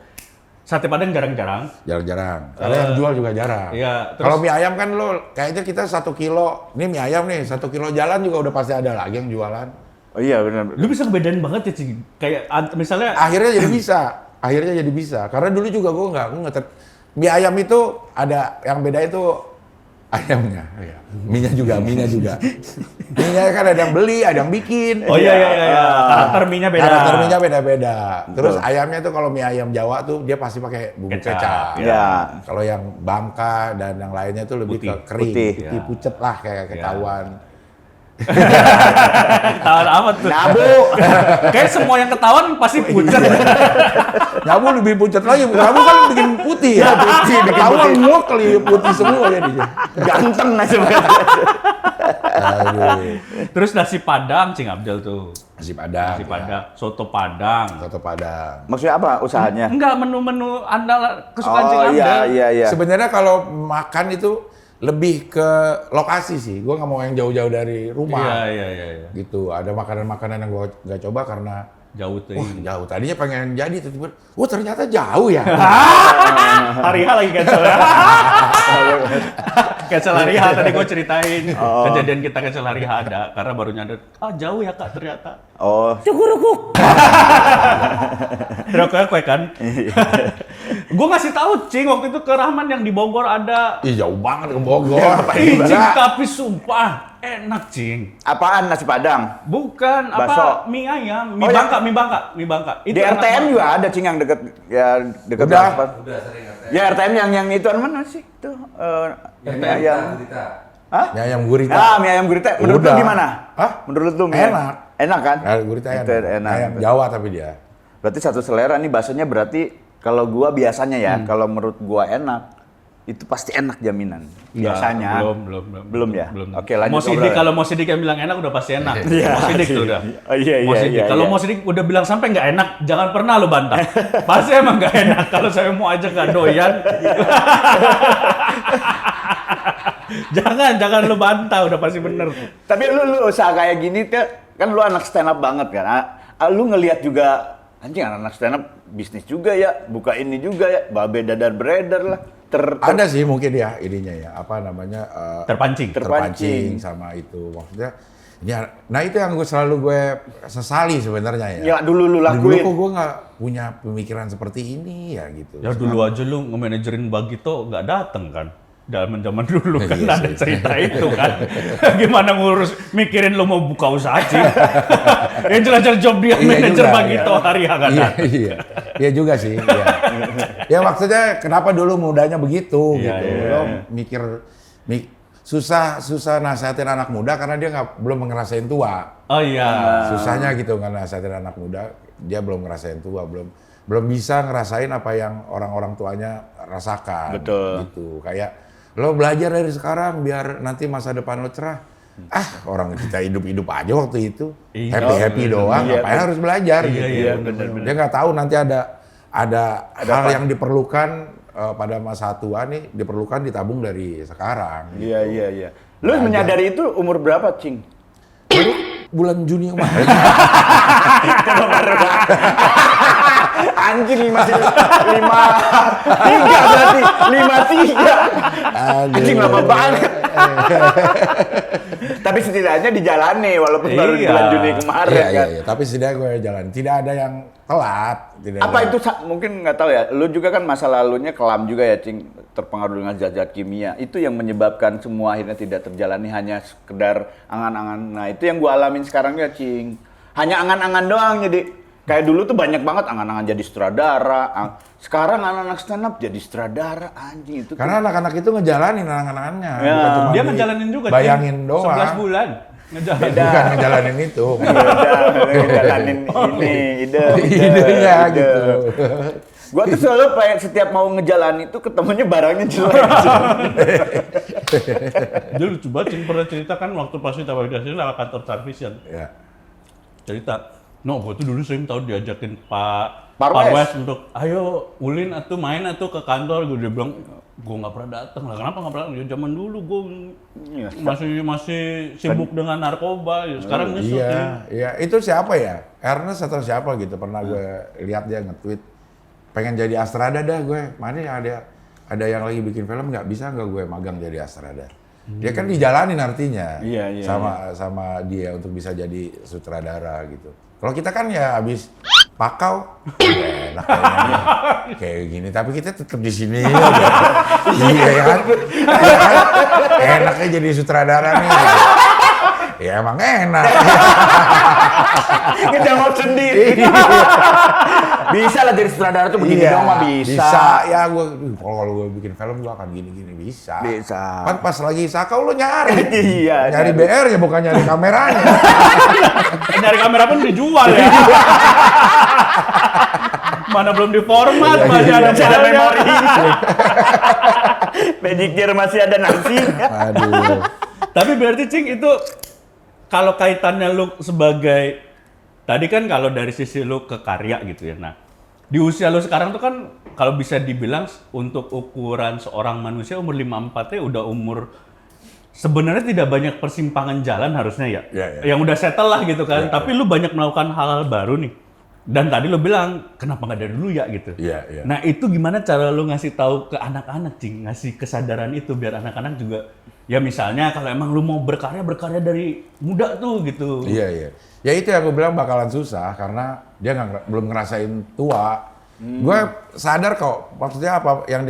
sate padang jarang-jarang. Jarang-jarang. Karena yang jual juga jarang. Iya, terus- Kalau mie ayam kan lo kayaknya kita 1 kilo, ini mie ayam nih 1 kilo jalan juga udah pasti ada lagi yang jualan. Oh iya benar. Lu bisa ngebedain banget ya Cing. Kayak misalnya Akhirnya jadi bisa. Karena dulu juga gue nggak mie ayam itu ada yang beda itu ayamnya, ya. Mie-nya juga. Mie-nya kan ada yang beli, ada yang bikin. oh iya. Karakter mie-nya beda. Karakter mie-nya beda-beda. Terus ayamnya tuh kalau mie ayam Jawa tuh dia pasti pakai bumbu Kecap. kecap. Iya. Kalau yang Bangka dan yang lainnya tuh lebih Putih. ke kering, Putih. putih pucet lah kayak ketahuan. Ketahuan amat tuh. Nabu. Kayak semua yang ketahuan pasti pucat. Nyabu lebih pucet lagi, nyabu kan bikin putih ya. putih, bikin Ketahuan putih. muak kali putih semua jadinya. Ganteng aja banget. Aduh. Terus nasi Padang Cing Abdul tuh. Nasi Padang. Nasi Padang, soto Padang. Soto Padang. Maksudnya apa usahanya? Enggak menu-menu andalan kesukaan Cing Oh Abdul. iya. Sebenarnya kalau makan itu lebih ke lokasi sih. Gue nggak mau yang jauh-jauh dari rumah. Iya. Gitu. Ada makanan-makanan yang gue nggak coba karena Jauh tuh. jauh. Tadinya pengen jadi, tiba-tiba, ternyata jauh ya. Hari H lagi cancel ya. Cancel hari H tadi gue ceritain. Kejadian kita cancel hari H ada. Karena baru nyadar, jauh ya Kak ternyata. Oh. Rokoknya kue kan? Gue ngasih tahu Cing waktu itu ke Rahman yang di Bogor ada. Ih, jauh banget ke Bogor. Ih, Cing, tapi sumpah enak Cing. Apaan nasi Padang? Bukan Bakso. apa mie ayam, Oh, mie bangka. Di enak RTM banget. juga ada, Cing, yang deket Udah. Balikpapan. Ya RTM yang itu mana sih? Tuh mie ayam. Hah? Mie ayam gurita. Mie ayam gurita. Menurut lu Udah. gimana? Hah? Menurut lu mie ayam? Enak. Enak kan? Nah, gurita Itu enak. Ayam Jawa tapi dia. Berarti satu selera nih bahasanya, berarti kalau gua biasanya ya, kalau menurut gua enak, itu pasti enak jaminan. Biasanya. Belum ya? Belum. Oke, lanjut Mau Sidik, ngobrol. kalau mau Sidik yang bilang enak udah pasti enak. Iya. Mau Sidik tuh udah. Oh, iya. Mau Sidik. Kalau mau Sidik udah bilang sampai nggak enak, jangan pernah lo bantah. Pasti emang nggak enak. Kalau saya mau aja nggak doyan. jangan lo bantah, udah pasti bener. Tapi lu usaha kayak gini kan lu anak stand up banget kan. Lu ngelihat juga, anjing anak stand up bisnis juga ya, buka ini juga ya, babe dadar beredar lah. Ada sih mungkin ya ininya ya, apa namanya? Terpancing. Terpancing sama itu. Maksudnya, nah itu yang selalu gue sesali sebenarnya ya. Ya dulu lu Dulu lakuin. kok gue nggak punya pemikiran seperti ini ya gitu. Ya dulu aja lu nge-manajerin Bagito nggak dateng kan? Dalam zaman dulu kan Iya ada sih. cerita itu kan. Gimana ngurus mikirin lu mau buka usaha sih. Yang jelas-jelas job dia Iya manajer juga, Bagito iya. hari kan. Iya juga sih. Iya. Ya maksudnya kenapa dulu mudanya begitu Iya, gitu. iya, Lo iya. mikir susah nasihatin anak muda karena dia belum ngerasain tua. Oh iya. Susahnya gitu kan nasihatin anak muda, dia belum ngerasain tua, belum bisa ngerasain apa yang orang-orang tuanya rasakan. Betul. Gitu. Kayak Lo belajar dari sekarang biar nanti masa depan lo cerah. Orang kita hidup-hidup aja waktu itu. Iya. Happy-happy doang, Iya, ngapain harus belajar Iya, gitu. iya, bener-bener. Dia nggak tahu nanti ada hal yang diperlukan pada masa tua nih, diperlukan ditabung dari sekarang. Iya, iya. Lu menyadari itu umur berapa, Cing? Baru bulan Juni kemarin. Coba baru. Anjing masih 5-3 berarti 5-3. Anjing lama banget. Tapi setidaknya dijalani walaupun baru di Iya. bulan Juni kemarin kan. Iya. Tapi setidaknya gue jalan. Tidak ada yang telat. Apa itu mungkin nggak tahu ya. Lu juga kan masa lalunya kelam juga ya, Cing, terpengaruh dengan zat-zat kimia. Itu yang menyebabkan semua akhirnya tidak terjalani, hanya sekedar angan-angan. Nah, itu yang gua alamin sekarang ya, Cing. Hanya angan-angan doang. Jadi kayak dulu tuh banyak banget angan-angan jadi sutradara. Sekarang anak-anak stand up jadi sutradara, anjing itu. Karena anak-anak itu ngejalanin angan-angannya. Ya. Bukan cuma Dia ngejalanin juga. bayangin Cing. doang. 11 bulan. Ngejalanin. Beda. Bukan ngejalanin itu. Ngejalanin ini Idenya gitu. Gua tuh selalu kayak setiap mau ngejalan itu ketemunya barangnya jelek. Dia lucu banget, Cing, pernah cerita kan waktu pas kita validasi lewat kantor Starvision. Ya. Cerita, gue tuh dulu sering tahu diajakin Pak Parwes. Parwes untuk, ayo Ulin atuh main atuh ke kantor. Dia bilang, gue nggak pernah datang lah. Kenapa nggak pernah? Ya zaman dulu gue Iya. masih sibuk dengan narkoba. Ya, sekarang nyesel. Iya, Cing. iya. Itu siapa ya? Ernest atau siapa gitu. Pernah gue lihat dia nge-tweet. Pengen jadi Astrada dah gue. Mana ada yang lagi bikin film, nggak bisa nggak gue magang jadi Astrada. Dia kan dijalanin artinya. Iya, iya, sama dia untuk bisa jadi sutradara gitu. Kalau kita kan ya habis pakau, ya enak kayaknya. Kayak gini. Tapi kita tetap di sini. Iya kan? Iya kan? Enaknya jadi sutradara nih. Gitu. Ya emang enak. Ngejawab sendiri. Bisa lah jadi sutradara tuh begini dong mah bisa. Bisa. Ya kalau gue bikin film gue akan gini-gini bisa. Bisa. Kan pas lagi sakau lu nyari. Iya. Nyari BR ya bukan nyari kameranya. Nyari kamera pun dijual ya. Mana belum diformat, masih ada Masih ada filenya. memori. Magic Jar masih ada nasi. Aduh. Tapi berarti, Cing, itu kalau kaitannya lu sebagai, tadi kan kalau dari sisi lu ke karya gitu ya. Nah, di usia lu sekarang tuh kan kalau bisa dibilang untuk ukuran seorang manusia umur 54-nya udah umur sebenarnya tidak banyak persimpangan jalan harusnya ya. Iya, iya. Yang udah settle lah gitu kan. Iya, Tapi lu banyak melakukan hal-hal baru nih. Dan tadi lu bilang, kenapa nggak dari dulu ya gitu. Iya, iya. Nah, itu gimana cara lu ngasih tahu ke anak-anak, Cing? Ngasih kesadaran itu biar anak-anak juga, ya misalnya kalau emang lu mau berkarya dari muda tuh gitu. Iya, iya. Ya itu yang gue bilang bakalan susah karena dia belum ngerasain tua. Gue sadar kok, maksudnya apa yang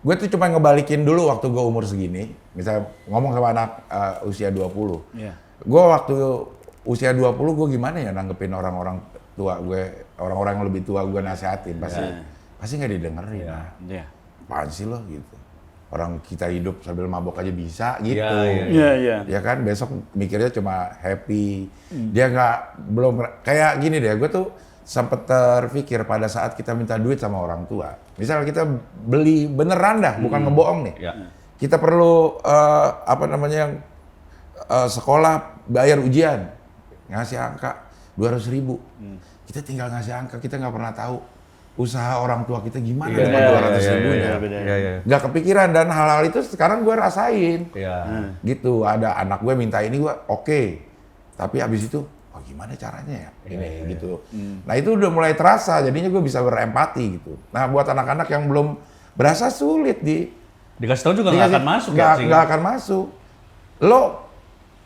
gue tuh cuma ngebalikin dulu waktu gue umur segini. Misalnya ngomong sama anak usia 20. Iya. Gue waktu usia 20 gue gimana ya nanggepin orang-orang tua gue, orang-orang yang lebih tua gue nasihatin. Pasti nggak didengerin. Nah, Iya. apaan sih lo gitu. Orang kita hidup sambil mabok aja bisa gitu. Iya, Iya. Ya kan besok mikirnya cuma happy. Dia belum kayak gini deh. Gue tuh sempet terpikir pada saat kita minta duit sama orang tua. Misalnya kita beli beneran dah, bukan ngebohong nih. Ya. Kita perlu sekolah bayar ujian, ngasih angka 200.000. Kita tinggal ngasih angka, kita nggak pernah tahu usaha orang tua kita gimana Iya, dengan iya, 200.000-nya. Iya. Nggak kepikiran dan hal-hal itu sekarang gue rasain. Iya. Gitu, ada anak gue minta ini gue oke. Tapi habis itu, oh gimana caranya ya? Ini gitu. Nah itu udah mulai terasa, jadinya gue bisa berempati gitu. Nah buat anak-anak yang belum berasa sulit Dikasih tahu juga nggak akan masuk ya, Cing? nggak akan masuk. Lo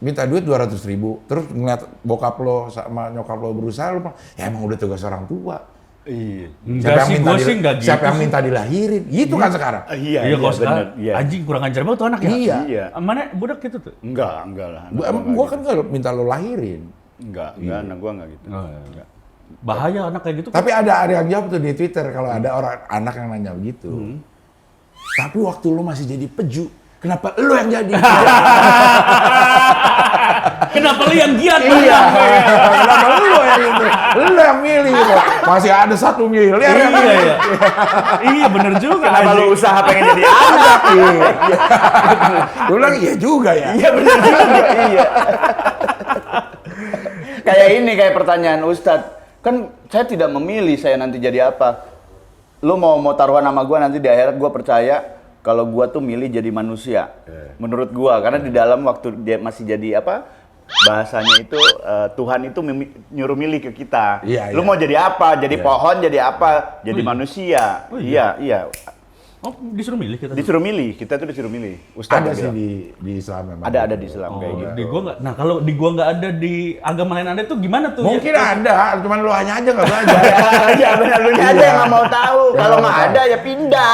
minta duit 200.000, terus ngeliat bokap lo sama nyokap lo berusaha, lo bilang, ya emang udah tugas orang tua. Iya. Enggak sih, gue sih nggak gitu. Siapa yang minta dilahirin? Gitu kan sekarang. Iya, Iya, kalau bener. sekarang Iya. anjing kurang ajar banget tuh anak ya. Iya. Iya. Mana budak gitu tuh? Enggak lah. Gua kan nggak minta lo lahirin. Enggak, anak gua enggak gitu. Enggak. Bahaya anak kayak gitu. Tapi ada yang jawab tuh di Twitter kalau ada orang anak yang nanya begitu. Tapi waktu lo masih jadi peju, kenapa lo yang jadi? Kenapa lu yang giat? Iya. Kenapa lo yang itu? Lu yang milih, masih ada 1 miliar. Iya bener juga. Kenapa anjing. lu usaha pengen jadi anak? Lu bilang iya juga ya. Iya benar juga, iya. Kayak ini, kayak pertanyaan Ustadz. Kan saya tidak memilih saya nanti jadi apa. Lu mau taruhan nama gua nanti di akhirat, gua percaya kalau gua tuh milih jadi manusia. Menurut gua, karena di dalam waktu dia masih jadi apa? Bahasanya itu Tuhan itu nyuruh milih ke kita. Iya, Lu iya. mau jadi apa? Jadi Iya. pohon, jadi apa? Jadi iya? manusia. Oh iya? Iya. Oh, disuruh milih kita. Disuruh milih, kita tuh disuruh milih. Ustadz Ada sih bilang. di Islam memang. Ada di Islam Oh, kayak gitu. di gua nggak. Nah, kalau di gua nggak ada di agama lain ada tuh gimana tuh? Mungkin Ya? ada, cuman lu hanya aja nggak belajar. Ya benar, lu aja yang nggak mau tahu. Ya, Kalau nggak nggak mau ada ya pindah.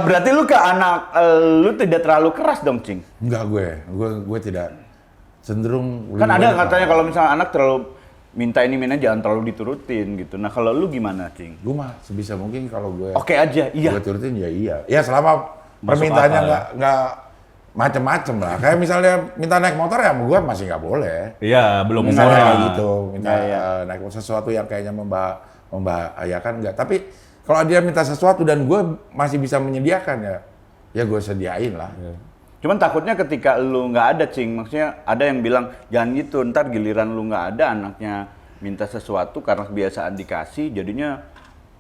Berarti lu ke anak, lu tidak terlalu keras dong, Cing. Enggak gue tidak cenderung. Kan lebih ada banyak katanya apa. kalau misalnya anak terlalu minta ini jangan terlalu diturutin gitu. Nah kalau lu gimana, Cing? Gue mah sebisa mungkin kalau gue Oke aja, iya. gue turutin ya iya. Ya selama permintaannya akal, nggak macem-macem lah. Kayak misalnya minta naik motor ya sama gue masih nggak boleh. Iya, belum Misalnya umurnya. kayak gitu, minta Ya, ya. naik sesuatu yang kayaknya membahayakan enggak. Tapi kalau dia minta sesuatu dan gue masih bisa menyediakan ya gue sediain lah. Cuman takutnya ketika lu nggak ada, Cing, maksudnya ada yang bilang jangan gitu, ntar giliran lu nggak ada anaknya minta sesuatu karena kebiasaan dikasih, jadinya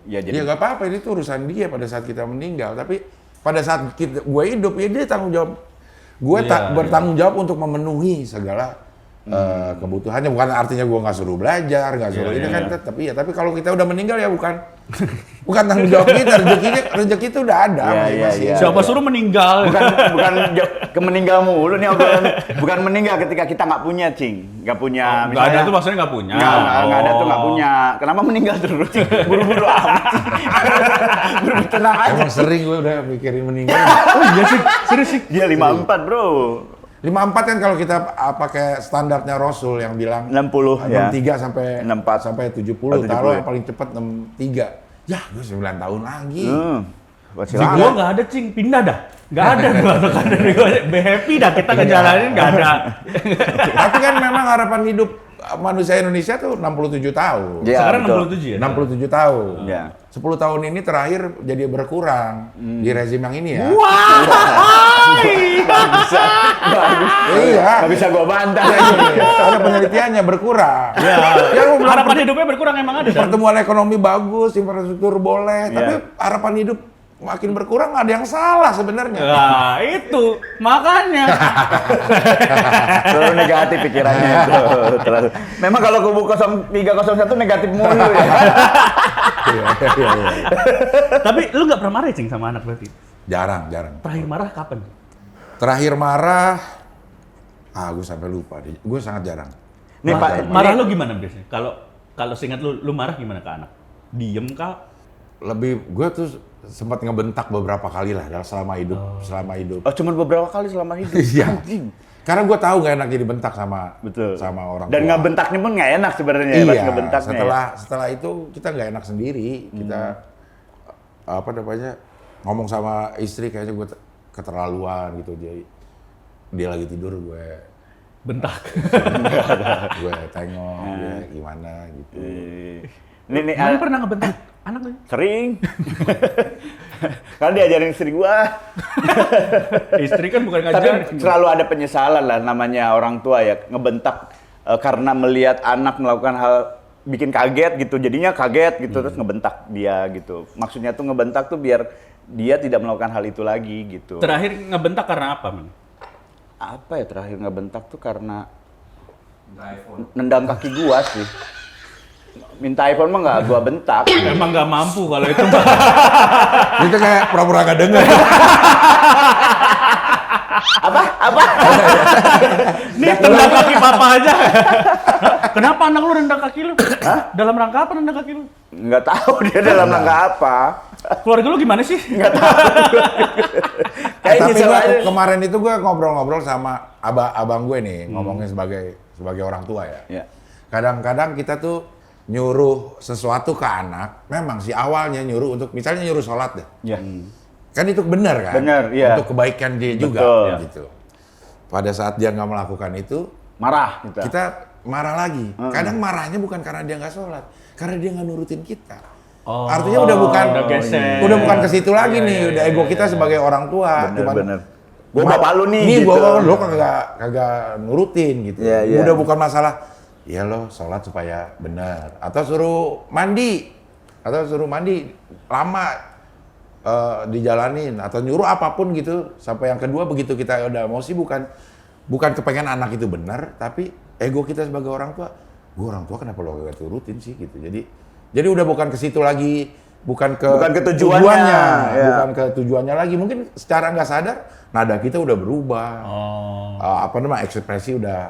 ya Ya jadi nggak apa-apa, ini tuh urusan dia pada saat kita meninggal. Tapi pada saat gue hidup ya dia tanggung jawab. Gue Iya, bertanggung jawab untuk memenuhi segala kebutuhannya. Bukan artinya gue nggak suruh belajar, nggak suruh Iya, ini iya. kan tetap iya. Tapi kalau kita udah meninggal ya bukan tanggung jawab kita. Rezeki itu udah ada. Iya, masing-masing. iya, iya. Siapa suruh meninggal? bukan meninggal mulu nih obrolan. Bukan meninggal ketika kita nggak punya, Cing. Nggak punya. Nggak ada tuh maksudnya nggak punya. Nggak ada tuh nggak Oh. punya. Kenapa meninggal terus, Cing? Buru-buru amat, Cing. Buru-buru tenang aja. Emang sering gue udah mikirin meninggal. Oh iya sih, serius sih. Dia 54, bro. 54 kan kalau kita pakai standarnya Rasul yang bilang 60 ya. 63 sampai 64 sampai 70. Oh, 70 Taruh ya. yang paling cepat 63. Ya, gue 9 tahun lagi. Masih Di lama. gua nggak ada, Cing, pindah dah. Nggak ada gua dari gua. Be happy dah kita ngejalanin nggak ada. Tapi kan memang harapan hidup manusia Indonesia tuh 67 tahun. Ya, Sekarang betul. 67 ya. 67 tahun. Ya. 10 tahun ini terakhir jadi berkurang di rezim yang ini ya. Iya. Nggak bisa gua bantah. Ada penelitiannya berkurang. Ya, Ya, lu bilang harapan hidupnya berkurang emang ada. Dan? pertumbuhan ekonomi bagus, infrastruktur boleh, Iya. tapi harapan hidup makin berkurang ada yang salah sebenarnya. Nah, itu makanya. Terlalu negatif pikirannya itu. Terlalu. Memang kalau kubu 0301 negatif mulu ya. Iya, iya, iya. Tapi lu nggak pernah marah, Cing, sama anak berarti? Jarang. Terakhir marah kapan? Terakhir marah, gue sampai lupa deh. Gue sangat jarang. Nih, Pak, Marah lu gimana biasanya? Kalau seingat lu marah gimana ke anak? Diem kah? Lebih, gue tuh sempat ngebentak beberapa kali lah selama hidup. Oh, cuman beberapa kali selama hidup. Iya. Anjing. Karena gue tahu gak enak jadi bentak sama Betul. sama orang Dan tua. ngebentaknya pun nggak enak sebenarnya ya, pas Iya. ngebentaknya. Setelah itu kita nggak enak sendiri. Kita apa namanya ngomong sama istri kayaknya gue keterlaluan gitu. Dia lagi tidur gue Bentak. gue tengok dia gimana gitu. Nih, Mana pernah ngebentak anak lu? sering. Karena diajarin istri gua. Istri kan bukan Tapi ngajarin. selalu ada penyesalan lah namanya orang tua ya, ngebentak karena melihat anak melakukan hal bikin kaget gitu, jadinya kaget gitu terus ngebentak dia gitu. Maksudnya tuh ngebentak tuh biar dia tidak melakukan hal itu lagi gitu. Terakhir ngebentak karena apa, Man? Apa ya terakhir ngebentak tuh karena nendang kaki gua sih. Minta iPhone mah nggak gua bentak. Emang nggak mampu kalau itu. Itu kayak pura-pura gak denger. Apa? Nih tendang kaki papa aja. Kenapa anak lu nendang kaki lu? Dalam rangka apa nendang kaki lu? Nggak tahu dia dalam rangka apa. Keluarga lu gimana sih? Nggak tahu. Kayak Tapi nyesel gua, aja. kemarin itu gue ngobrol-ngobrol sama abang gue nih, ngomongin sebagai orang tua ya. Ya. Kadang-kadang kita tuh nyuruh sesuatu ke anak, memang sih awalnya nyuruh untuk, misalnya nyuruh sholat deh. Ya. Kan itu benar kan? Benar, iya. Untuk kebaikan dia juga Betul. gitu. pada saat dia nggak melakukan itu, Marah kita marah lagi. Kadang marahnya bukan karena dia nggak sholat, karena dia nggak nurutin kita. Oh, Artinya udah geser. bukan ke situ lagi nih, Iya, udah ego kita sebagai orang tua. Bener. Gua bapak lu nih, Gua gitu. bapak lu kagak nurutin gitu. Iya. Udah bukan masalah, ya lo sholat supaya benar. Atau suruh mandi lama dijalanin. Atau nyuruh apapun gitu. Sampai yang kedua begitu kita udah emosi bukan kepengen anak itu benar, tapi ego kita sebagai orang tua. Gua orang tua kenapa lo gak turutin sih gitu. Jadi udah bukan ke situ lagi. Bukan ke tujuannya. Ya. Bukan ke tujuannya lagi. Mungkin secara nggak sadar nada kita udah berubah. Ekspresi udah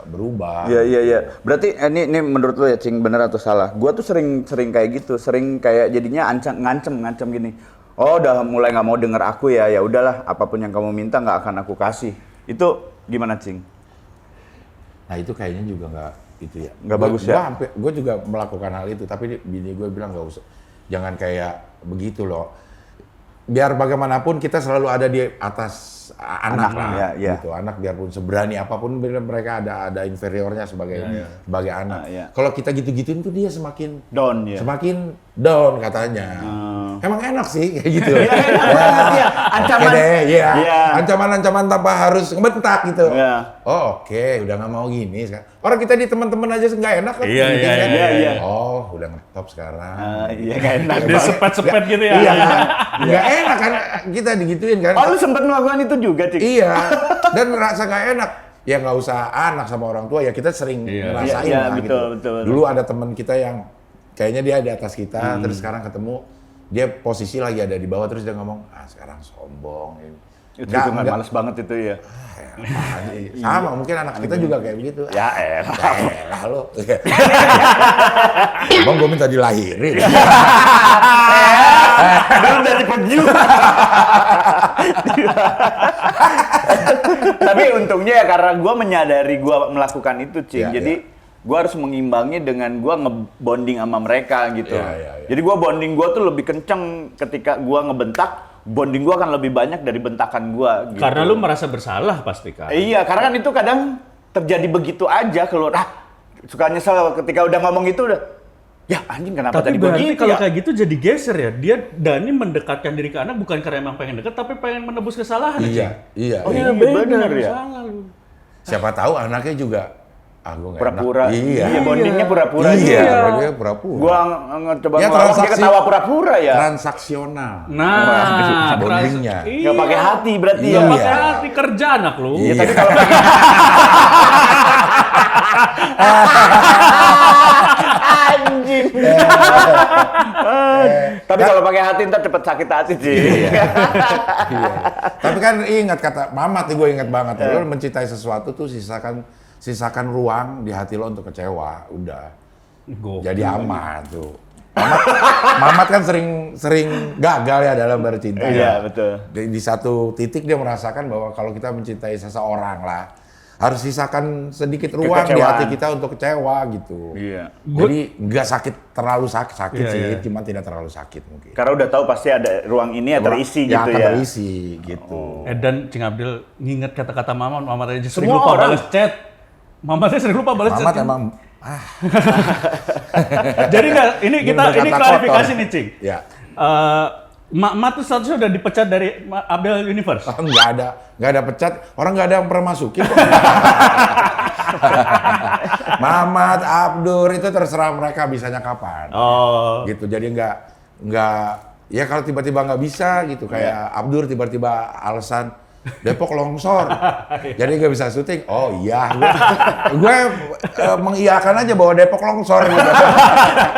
berubah. Iya. Berarti ini menurut lo ya, Cing, bener atau salah? Gua tuh sering kayak gitu, sering kayak jadinya ngancem gini. Oh, udah mulai nggak mau denger aku ya udahlah, apapun yang kamu minta nggak akan aku kasih. Itu gimana, Cing? Nah itu kayaknya juga nggak itu ya. Nggak bagus ya? Gue juga melakukan hal itu, tapi bini gue bilang nggak usah. Jangan kayak begitu loh. Biar bagaimanapun kita selalu ada di atas anak lah, ya. gitu. Anak biarpun seberani apapun mereka ada inferiornya sebagai anak. Ya. Kalau kita gitu-gituin tuh dia semakin Down. down katanya. Emang enak sih kayak gitu. Iya, ancaman. Oke deh, Iya. Ancaman-ancaman tanpa harus ngebentak gitu. Iya. Oh oke, udah nggak mau gini sekarang. Orang kita di teman-teman aja nggak enak kan? Iya. Iya. Oh, udah ngetop sekarang. Iya, nggak enak. Dia sepet-sepet gitu ya. Iya kan? Nggak enak kan kita digituin kan? Oh, lu sempet melakukan itu juga, Cing? Iya, dan rasa nggak enak. Ya nggak usah anak sama orang tua, ya kita sering ngerasain Iya, lah betul. gitu. Dulu ada teman kita yang kayaknya dia di atas kita, terus sekarang ketemu, dia posisi lagi ada di bawah, terus dia ngomong, sekarang sombong. Itu males banget itu ya. Sama, mungkin anak kita juga kayak begitu. Ya elah. Lo. Bang, gue minta dilahirin. Belum dari penyu. Tapi untungnya ya karena gue menyadari gue melakukan itu, Cing. Jadi gue harus mengimbangi dengan gue ngebonding sama mereka gitu. Jadi gue bonding gue tuh lebih kenceng ketika gue ngebentak. Bonding gue akan lebih banyak dari bentakan gue. Gitu. Karena lu merasa bersalah pasti kan. Iya, karena kan itu kadang terjadi begitu aja keluar. Suka nyesel ketika udah ngomong itu udah. Ya anjing kenapa Tapi tadi berarti begitu kalau ya? kayak gitu jadi geser ya. Dani mendekatkan diri ke anak bukan karena emang pengen deket, tapi pengen menebus kesalahan. Iya. Oh iya bener ya. Salah lu. Siapa tahu anaknya juga gua nggak Pura-pura. enak. Iya. Bondingnya pura-pura. Bondingnya pura-pura. Gua coba Ya, ngomong dia ketawa pura-pura ya. Transaksional. Nah, bondingnya. Iya. Nggak pakai hati berarti Iya. ya. Pakai hati kerja anak lu. Ya, tapi kalau anjing. Tapi kalau pakai hati ntar cepet sakit hati sih. Iya. Tapi kan ingat kata Mamat nih, gue ingat banget. Lo mencintai sesuatu tuh sisakan ruang di hati lo untuk kecewa. Udah. Jadi aman tuh. Mamat kan sering gagal ya dalam bercinta. Iya, betul. Di satu titik dia merasakan bahwa kalau kita mencintai seseorang lah, harus sisakan sedikit ruang di hati kita untuk kecewa gitu. Iya. Jadi nggak terlalu sakit Iya, sih, iya. cuma tidak terlalu sakit mungkin. Karena udah tahu pasti ada ruang ini ya terisi gitu akan ya. terisi gitu. Dan Cing Abdul nginget kata-kata Mama tadi sering Semua lupa orang. balas chat. Mama saya sering lupa balas chat. Mamat emang Jadi nggak, ini berkata klarifikasi kotor. nih, Cing. Ya. Mak tuh statusnya udah dipecat dari Abdel Universe. Nggak ada pecat, orang nggak ada yang pernah masukin kok. Mamat, Abdur itu terserah mereka bisanya kapan. Oh. Gitu, jadi nggak ya kalau tiba-tiba nggak bisa gitu kayak Abdur tiba-tiba alasan Depok longsor, jadi nggak bisa syuting. Oh iya, gue mengiyakan aja bahwa Depok longsor. Gitu.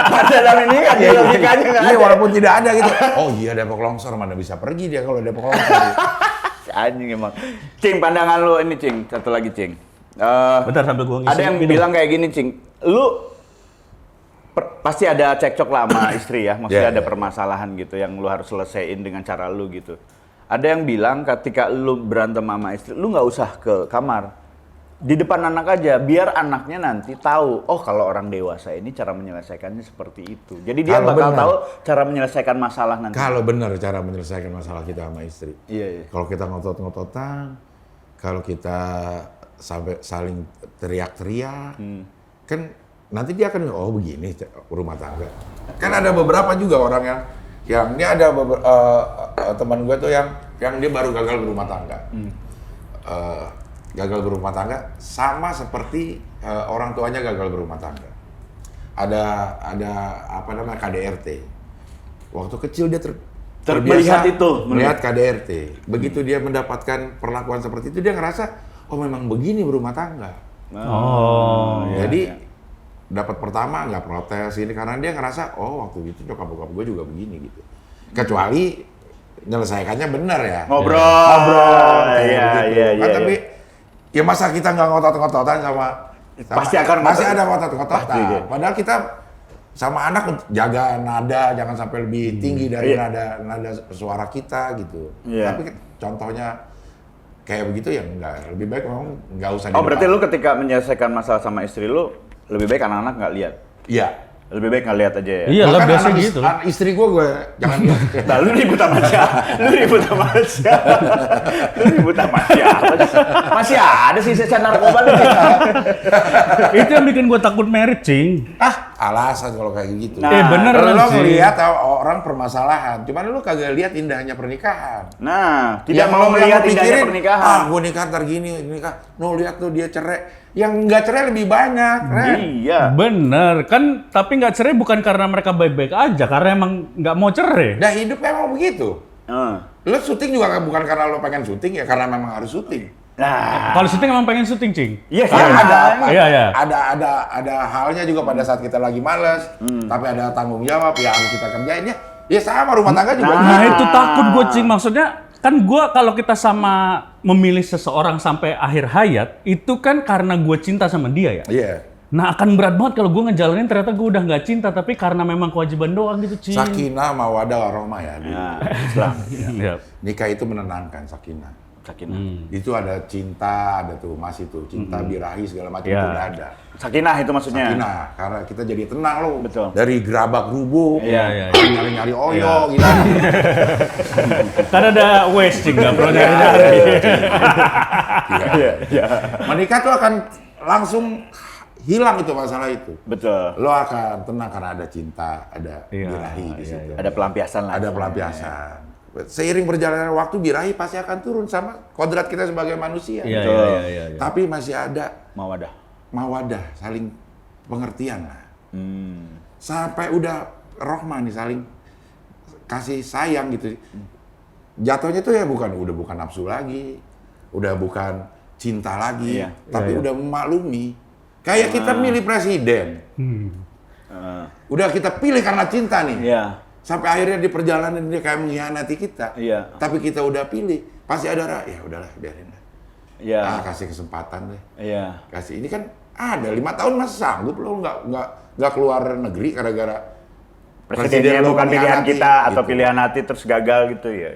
Padahal ini kan logikanya nggak Iya, ada. walaupun tidak ada gitu. Oh iya Depok longsor, mana bisa pergi dia kalau Depok longsor. Anjing emang. Cing, pandangan lu ini, Cing. Satu lagi, Cing. Bentar sambil gua ngisi. Ada yang bilang kayak gini, Cing. Lu pasti ada cekcok lah sama istri ya. Maksudnya ada permasalahan gitu yang lu harus selesaiin dengan cara lu gitu. Ada yang bilang ketika lu berantem sama istri, lu nggak usah ke kamar. Di depan anak aja, biar anaknya nanti tahu, oh kalau orang dewasa ini cara menyelesaikannya seperti itu. Jadi dia Kalau bakal benar. tahu cara menyelesaikan masalah nanti. Kalau benar cara menyelesaikan masalah kita sama istri. Iya. Kalau kita ngotot-ngototan, kalau kita sampai saling teriak-teriak, kan nanti dia akan begini rumah tangga. Kan ada beberapa juga orang yang ini ada teman gue tuh yang dia baru gagal berumah tangga. Gagal berumah tangga sama seperti orang tuanya gagal berumah tangga. Ada apa namanya KDRT. Waktu kecil dia Melihat itu, melihat KDRT. Begitu dia mendapatkan perlakuan seperti itu, dia ngerasa, oh memang begini berumah tangga. Oh, Jadi dapat pertama nggak protes ini karena dia ngerasa, oh waktu itu nyokap bokap gue juga begini gitu. Kecuali menyelesaikannya benar ya. Ngobrol. Kayak Iya, begitu. iya, Kan iya. tapi ya masa kita nggak ngotot-ngototan sama Pasti akan masih ngotot. ada ngotot-ngototan. Pasti, iya. Padahal kita sama anak jaga nada jangan sampai lebih tinggi dari Iya. nada suara kita gitu. Iya. Tapi contohnya kayak begitu ya enggak, lebih baik memang nggak usah di Oh, berarti depan. lu ketika menyelesaikan masalah sama istri lu, lebih baik anak-anak nggak lihat. Iya. Lebih baik nggak lihat aja ya. Iya lah, Bahkan biasa anak gitu. istri gue jangan lihat. Nah, lu ribut sama siapa? Lu ribut sama siapa? Lu ribut sama siapa? Masih ada sih sisa narkoba lu. Itu yang bikin gue takut merit, Cing. Alasan kalau kayak gitu. Nah, bener Lo kan, Cing? ngelihat orang permasalahan, cuman lu kagak lihat indahnya pernikahan. Nah, tidak Yang mau melihat lu indahnya pikirin, pernikahan. gue nikah ntar gini, nikah. No, lihat tuh dia cerai. Yang nggak cerai lebih banyak, Ren. Iya. Bener, kan tapi nggak cerai bukan karena mereka baik-baik aja, karena emang nggak mau cerai. Dah hidup memang begitu. Heeh. Lo syuting juga bukan karena lo pengen syuting ya, karena memang harus syuting. Nah, Kalau syuting emang pengen syuting, Cing. iya sih. Karena ada apa? Iya, iya. Ada halnya juga pada saat kita lagi males, tapi ada tanggung jawab yang harus kita kerjain ya. Ya sama rumah tangga juga. Nah, gitu. itu takut gue, Cing. Maksudnya kan gue kalau kita sama memilih seseorang sampai akhir hayat, itu kan karena gue cinta sama dia ya. Iya. Nah, akan berat banget kalau gue ngejalanin ternyata gue udah nggak cinta, tapi karena memang kewajiban doang gitu, Cing. Sakinah mawadah warahmah ya. Nah, Islam. Iya. Nikah itu menenangkan sakinah. Sakinah. Itu ada cinta, ada tuh masih tuh cinta birahi segala macam Iya. itu udah ada. Sakinah itu maksudnya. Sakinah, karena kita jadi tenang loh. Betul. Dari gerabak rubuk, Iya. nyari-nyari oyo gitu. Karena ada waste, Cing, nggak perlu nyari-nyari. Iya. Menikah tuh akan langsung hilang itu masalah itu. Betul. Lo akan tenang karena ada cinta, ada Iya, birahi di iya, situ. Ada pelampiasan lah. Ada pelampiasan. Seiring berjalannya waktu birahi pasti akan turun sama kodrat kita sebagai manusia. Iya, Betul. iya. Tapi masih ada Mawadah. mawadah, saling pengertian lah. Hmm. Sampai udah rohmah nih, saling kasih sayang gitu. Jatuhnya tuh ya udah bukan nafsu lagi, udah bukan cinta lagi, Iya. tapi Iya, iya. udah memaklumi. Kayak kita milih presiden, udah kita pilih karena cinta nih. Iya. Sampai akhirnya di perjalanan dia kayak mengkhianati kita. Iya. Tapi kita udah pilih, pasti ada ya udahlah biarin lah. Iya. Kasih kesempatan deh. Iya. Kasih ini kan ada 5 tahun masih sanggup lo nggak keluar negeri gara-gara Presidennya lo bukan pilihan mengkhianati, kita atau gitu. pilihan hati terus gagal gitu ya.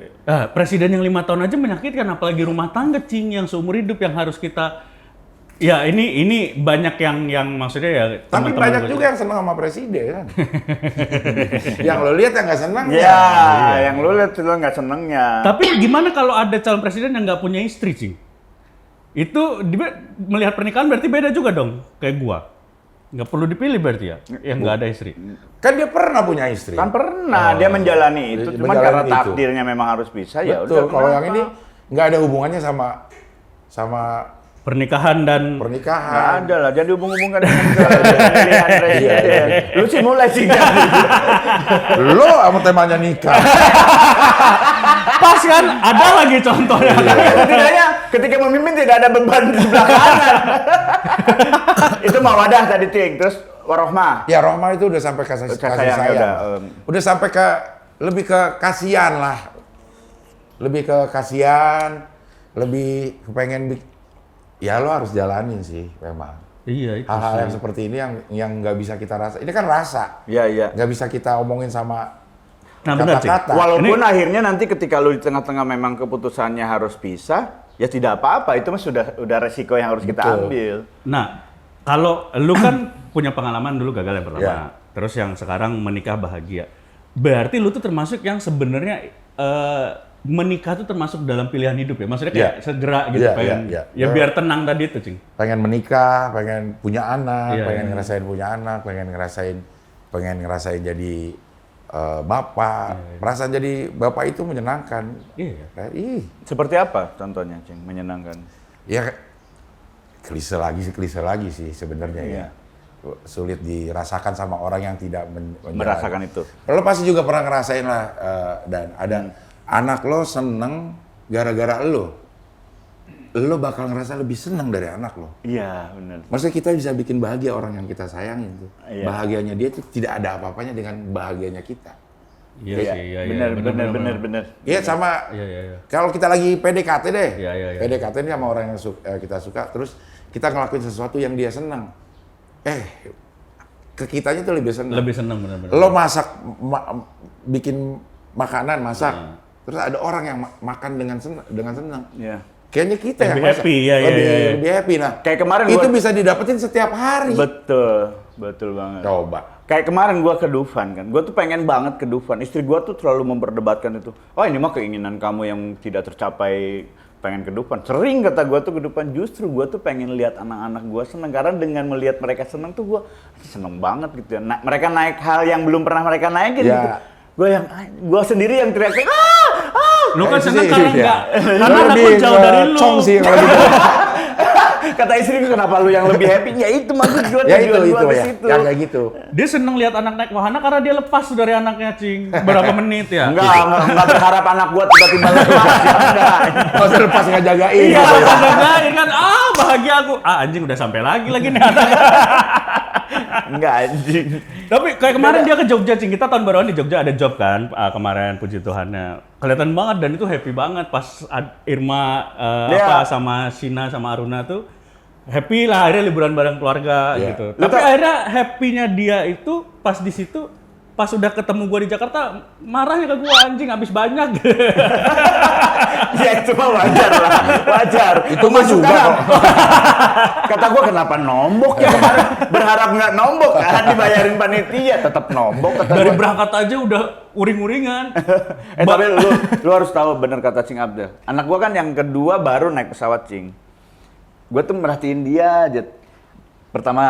Presiden yang 5 tahun aja menyakitkan, apalagi rumah tangga, Cing, yang seumur hidup yang harus kita. Ya ini banyak yang maksudnya ya. Tapi teman-teman banyak gua juga yang seneng sama presiden kan. Yang lo lihat yang nggak seneng Iya, yang lu lihat lu nggak senengnya. Tapi gimana kalau ada calon presiden yang nggak punya istri, Cing? Itu melihat pernikahan berarti beda juga dong, kayak gua. Nggak perlu dipilih berarti ya, yang nggak ada istri. Kan dia pernah punya istri. Kan pernah dia menjalani itu, cuma Menjalani karena itu. takdirnya memang harus bisa ya udah. Betul. Kalau yang kenapa? ini nggak ada hubungannya sama Pernikahan dan Nggak pernikahan. ada lah, jadi hubung-hubungkan dengan pilihan presiden. Lu sih mulai sih Lo sama temanya nikah. pas kan ada lagi contohnya. Setidaknya ketika memimpin tidak ada beban di sebelah kanan. Itu mawadah tadi, Ting. Terus warohmah. Ya Rohmah itu udah sampai kasih sayang, sayang. udah, Udah sampai ke lebih ke kasihan lah. Lebih ke kasihan, lebih kepengen ya lo harus jalanin sih memang. Iya itu. Hal-hal yang seperti ini yang nggak bisa kita rasa. Ini kan rasa. Iya, iya. Nggak bisa kita omongin sama Nah benar, Cing. kata-kata. Walaupun akhirnya nanti ketika lu di tengah-tengah memang keputusannya harus pisah, ya tidak apa-apa. Itu mah udah resiko yang harus kita Betul. ambil. Nah, kalau lu kan punya pengalaman dulu gagal yang pertama, Ya. terus yang sekarang menikah bahagia. Berarti lu tuh termasuk yang sebenarnya menikah tuh termasuk dalam pilihan hidup ya? Maksudnya kayak Iya. segera gitu Iya, pengen, iya, ya iya. biar tenang tadi itu, Cing. Pengen menikah, pengen punya anak, Iya, pengen iya. ngerasain punya anak, pengen ngerasain jadi bapak. Perasaan jadi bapak itu menyenangkan. Iya. Ih, Seperti apa contohnya, Cing? Menyenangkan. ya klise lagi sih sebenarnya Iya. ya. Sulit dirasakan sama orang yang tidak Merasakan itu. Lo pasti juga pernah ngerasain lah, dan ada anak lo seneng gara-gara lo bakal ngerasa lebih seneng dari anak lo. Iya, benar. Maksudnya kita bisa bikin bahagia orang yang kita sayangin tuh. Iya. Bahagianya dia tuh tidak ada apa-apanya dengan bahagianya kita. Iya Iya, sih, iya. benar. Iya sama. Iya. Kalau kita lagi PDKT deh, Iya. PDKT ini sama orang yang kita suka, terus kita ngelakuin sesuatu yang dia seneng. Ke kitanya tuh lebih seneng. Lebih seneng benar-benar. Lo masak, bikin makanan, masak, terus ada orang yang makan dengan seneng. Iya. Kayaknya kita Lebih yang masak, happy, iya. lebih happy. Nah, Kayak kemarin itu gua- bisa didapetin setiap hari. Betul banget. Coba. Kayak kemarin gua ke Dufan kan, gua tuh pengen banget ke Dufan. Istri gua tuh selalu memperdebatkan itu. Oh ini mah keinginan kamu yang tidak tercapai, pengen ke Dufan. Sering kata gua tuh ke Dufan. Justru gua tuh pengen lihat anak-anak gua seneng, karena dengan melihat mereka seneng tuh gua seneng banget gitu ya. Mereka naik hal yang belum pernah mereka naikin Ya. gitu. Gua sendiri yang teriak, Lu kan Itu seneng sih, karena iya. enggak, Lu karena anak lebih lu jauh ke dari lu. Cong sih kalau gitu. kata istri gua, kenapa lu yang lebih happy? Ya itu maksud gua, Ya tujuan itu gua ke ya. situ. Yang kayak gitu. Dia seneng lihat anak naik wahana karena dia lepas dari anaknya, Cing. Berapa menit ya? Enggak berharap anak gua tiba-tiba lepas. Enggak. Kalau saya lepas nggak jagain. Iya, gitu ya. jagain kan. Bahagia aku. Anjing udah sampai lagi nih anak. Enggak anjing. Tapi kayak kemarin dia ke Jogja, Cing. Kita tahun baruan di Jogja ada job kan, kemarin puji Tuhannya. Kelihatan banget dan itu happy banget pas Irma Iya. sama Sina sama Aruna tuh happy lah, akhirnya liburan bareng keluarga Iya. gitu. Tapi akhirnya happy-nya dia itu pas di situ, pas udah ketemu gua di Jakarta, marahnya ke gua, anjing habis banyak. Ya itu mah wajar lah, wajar. Itu mah juga Pemasukan. Kata gua kenapa nombok ya kemarin? Berharap nggak nombok kan, dibayarin panitia, tetap nombok. Kata Dari gua. berangkat aja udah uring-uringan. Tapi lu harus tahu bener kata Cing Abdel. Anak gua kan yang kedua baru naik pesawat, Cing. Gua tuh merhatiin dia aja. Pertama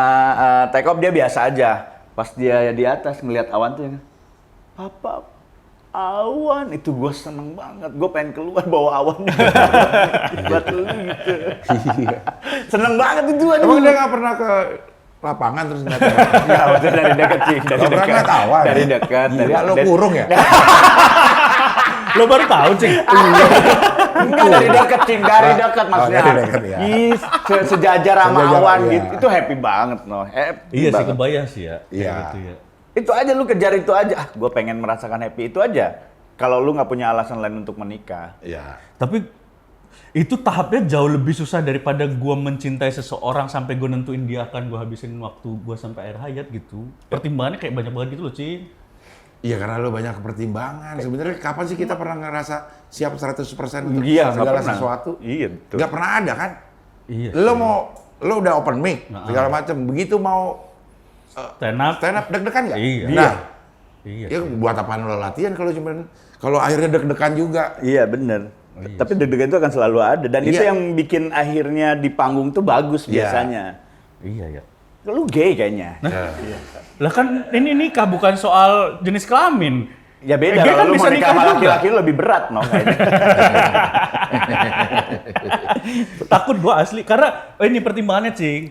take off dia biasa aja. Pas dia di atas ngelihat awan tuh, Papa, awan itu gue seneng banget. Gue pengen keluar bawa awan buat lu gitu. Seneng banget itu. Aduh. Emang dia nggak pernah ke lapangan terus ngeliat? Enggak, maksudnya dari dekat sih, dari Nggak pernah dekat. ngeliat awan? Dari dekat. Gila, lo kurung ya? Lo baru tahu, Cing. Enggak dari dekat, Cing, dari dekat maksudnya. dari dekat, ya. Ih, sejajar sama Sejajar, awan iya. gitu. Itu happy banget, no. Happy Iya sih, banget. kebayang sih ya. Iya. Gitu ya. Itu aja lu kejar itu aja. Gue pengen merasakan happy itu aja. Kalau lu nggak punya alasan lain untuk menikah. Iya. Tapi itu tahapnya jauh lebih susah daripada gua mencintai seseorang sampai gua nentuin dia akan gua habisin waktu gua sampai akhir hayat gitu. Pertimbangannya kayak banyak banget gitu loh, Cing. Iya karena lo banyak pertimbangan. Sebenarnya kapan sih kita pernah ngerasa siap 100% untuk Iya, nggak segala pernah. sesuatu? Iya, betul. Nggak pernah ada kan? Iya. Lo udah open mic segala macam. Begitu mau Stand up. stand up deg-degan nggak? Iya. Nah, Iya. ya buat apaan lo latihan kalau akhirnya deg-degan juga? Iya bener. Tapi deg-degan itu akan selalu ada. Dan itu Iya. yang bikin akhirnya di panggung tuh bagus Iya. biasanya. Iya, ya. Lu gay kayaknya. Lah kan ini nikah bukan soal jenis kelamin. Ya beda, Gay kan kalau lu bisa mau nikah nikah sama juga. laki-laki lebih berat no kayaknya. Takut gue asli karena ini pertimbangannya, Cing.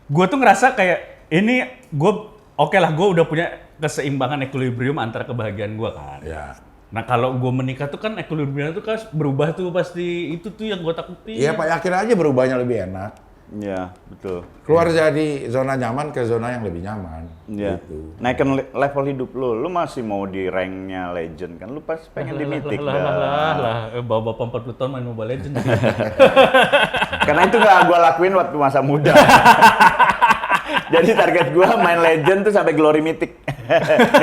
Gue tuh ngerasa kayak ini gue oke lah, gue udah punya keseimbangan equilibrium antara kebahagiaan gue kan. Ya. Nah kalau gue menikah tuh kan equilibrium itu kan berubah tuh pasti, itu tuh yang gue takutin. Iya Pak, yakin aja berubahnya lebih enak. Iya, betul. Keluar dari zona nyaman ke zona yang lebih nyaman. Iya. Gitu. Naikkan level hidup lu masih mau di ranknya legend kan? Lu pasti pengen di mythic dah. Bawa-bawa 40 tahun main Mobile Legends. Karena itu gak gua lakuin waktu masa muda. Jadi target gua main legend tuh sampai glory mythic.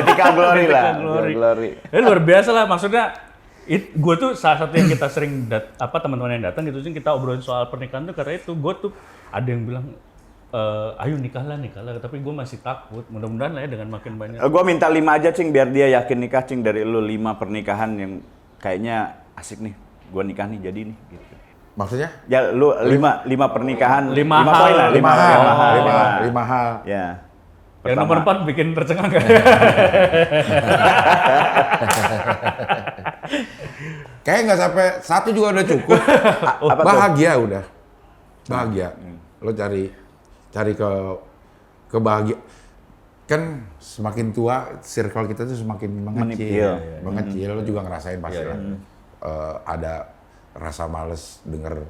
Mythical glory lah. Glory. Luar biasa lah, maksudnya gue tuh salah satu yang kita sering teman-teman yang datang gitu sih, kita obrolin soal pernikahan tuh karena itu gue tuh ada yang bilang ayo nikahlah, tapi gue masih takut. Mudah-mudahan lah ya dengan makin banyak. Gua minta 5 aja, Cing, biar dia yakin nikah, Cing, dari lu 5 pernikahan yang kayaknya asik nih, gua nikah nih jadi nih gitu. Maksudnya? Ya lu lima pernikahan, Lima hal. poin lah, Lima hal. Ya. Yang nomor 4 bikin tercengang kan? Kayaknya nggak sampai 1 juga udah cukup. Apa tuh? Bahagia udah. Bahagia. Lo cari ke bahagia. Kan semakin tua, circle kita tuh semakin mengecil. Mengecil, lo juga ngerasain pasti lah. Ada rasa males denger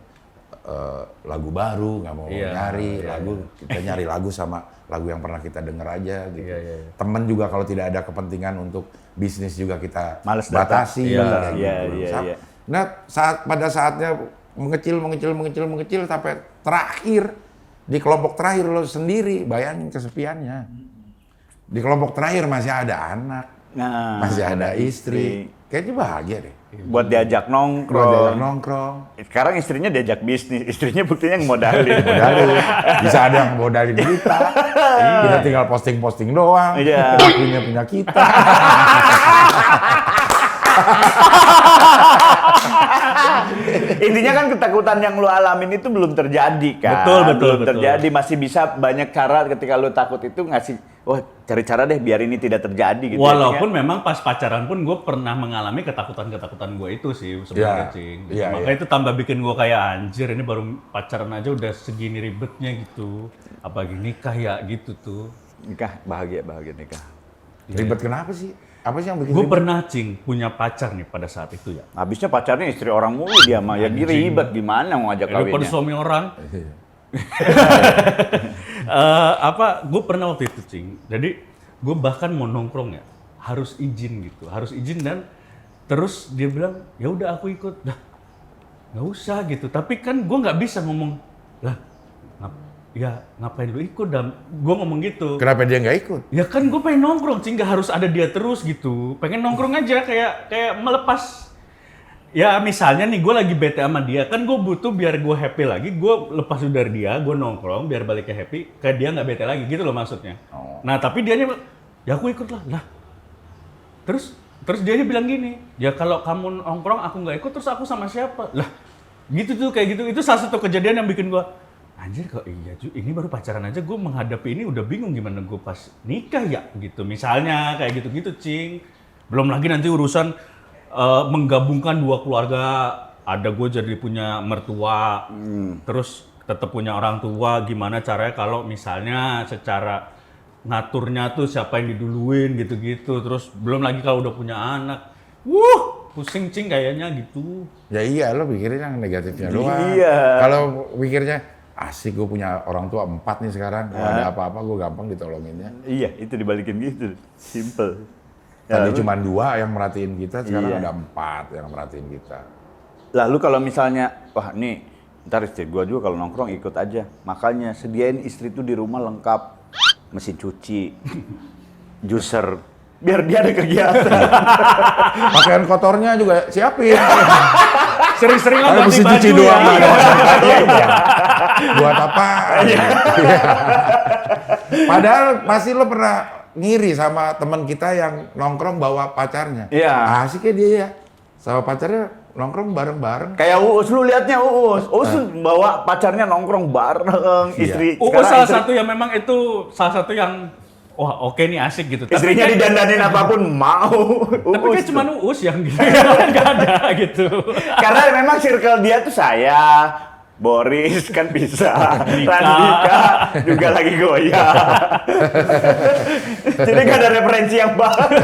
lagu baru, nggak mau nyari lagu. Kita nyari lagu sama lagu yang pernah kita denger aja gitu. Temen juga kalau tidak ada kepentingan untuk bisnis juga kita Males batasi. datang. Iya. Nah, pada saatnya mengecil sampai terakhir di kelompok terakhir lo sendiri, bayangin kesepiannya. Di kelompok terakhir masih ada anak, masih ada istri. Kayaknya bahagia deh. Buat diajak nongkrong. Sekarang istrinya diajak bisnis, istrinya buktinya ngemodalin. Bisa ada yang modalin kita. Kita tinggal posting-posting doang. Iya. Punya kita. Intinya kan ketakutan yang lu alamin itu belum terjadi kan? Betul. Terjadi, masih bisa banyak cara ketika lu takut itu ngasih, cari cara deh biar ini tidak terjadi gitu. Walaupun memang pas pacaran pun gue pernah mengalami ketakutan-ketakutan gue itu sih sebenarnya, Cing. Makanya itu tambah bikin gue kayak anjir, ini baru pacaran aja udah segini ribetnya gitu. Apalagi nikah ya gitu tuh. Nikah, bahagia nikah. Ribet kenapa sih? Apa sih yang bikin Gue ribet? pernah, Cing, punya pacar nih pada saat itu ya. Habisnya pacarnya istri orang mulu dia mah, ya dia ribet gimana mau ngajak Daripada kawinnya. suami orang. Gue pernah waktu itu, Cing. Jadi gue bahkan mau nongkrong ya, harus izin gitu, dan terus dia bilang ya udah aku ikut, dah nggak usah gitu. Tapi kan gue nggak bisa ngomong lah, ya ngapain lu ikut, dan gue ngomong gitu. Kenapa dia nggak ikut? Ya kan gue pengen nongkrong, Cing, nggak harus ada dia terus gitu. Pengen nongkrong aja kayak melepas. Ya misalnya nih gue lagi bete sama dia, kan gue butuh biar gue happy lagi, gue lepas dari dia, gue nongkrong biar balik ke happy, kayak dia nggak bete lagi gitu loh maksudnya. Nah tapi dianya bilang, ya aku ikut lah. Terus dia bilang gini, ya kalau kamu nongkrong aku nggak ikut, terus aku sama siapa? Lah gitu tuh, kayak gitu. Itu salah satu kejadian yang bikin gue, anjir kok iya ini baru pacaran aja gue menghadapi ini udah bingung gimana gue pas nikah ya gitu. Misalnya kayak gitu-gitu, Cing. Belum lagi nanti urusan menggabungkan dua keluarga, ada gue jadi punya mertua, terus tetap punya orang tua, gimana caranya kalau misalnya secara ngaturnya tuh siapa yang diduluin gitu-gitu, terus belum lagi kalau udah punya anak, pusing, Cing, kayaknya gitu. Ya iya, lo pikirnya yang negatifnya doang. Iya. Kalau pikirnya, asik gue punya orang tua 4 nih sekarang, kalau ada apa-apa gue gampang ditologinnya. Iya, itu dibalikin gitu, simple. Tadi cuma 2 yang merhatiin kita, sekarang Iya. ada 4 yang merhatiin kita. Lalu kalau misalnya, wah nih, ntar istri gua juga kalau nongkrong ikut aja. Makanya sediain istri tuh di rumah lengkap, mesin cuci, juicer, biar dia ada kegiatan. Pakaian kotornya juga siapin. Sering-sering lah Kalau ganti mesin cuci baju doang ya. ada iya. Buat apa? Iya. Padahal pasti lo pernah ngiri sama teman kita yang nongkrong bawa pacarnya. Iya. Asiknya dia ya. Sama pacarnya nongkrong bareng-bareng. Kayak Uus, lu liatnya Uus. Uus bawa pacarnya nongkrong bareng, istri. Salah istri- satu yang memang itu salah satu yang wah oke nih asik gitu. Istrinya kan- didandanin apapun mau. Tapi kan Uus cuma tuh. Uus yang gitu, nggak ada gitu. Karena memang circle dia tuh saya, Boris kan bisa, Dika. Randika juga lagi goyah. Jadi gak ada referensi yang baru.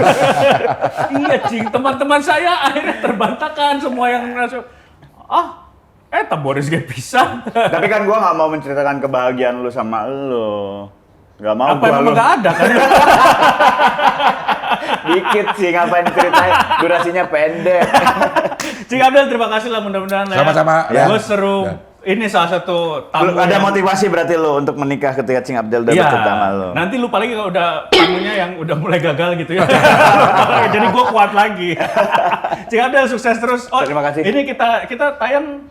Iya, Cing, teman-teman saya akhirnya terbantahkan semua yang masuk. Boris gak bisa. Tapi kan gua nggak mau menceritakan kebahagiaan lu sama lu. Gak mau Apa gua emang lu. nggak ada kan? Dikit sih ngapain ceritain, durasinya pendek. Cing Abdel, terima kasih lah, mudah-mudahan lah. Sama-sama, Ya. ya. Gue seru. Ya. Ini salah satu tamu. Lu ada yang- motivasi berarti lu untuk menikah ketika Cing Abdel udah Iya, deket sama lu. nanti lu paling kalau udah tamunya yang udah mulai gagal gitu ya. Jadi gue kuat lagi. Cing Abdel sukses terus. Terima kasih. Ini kita tayang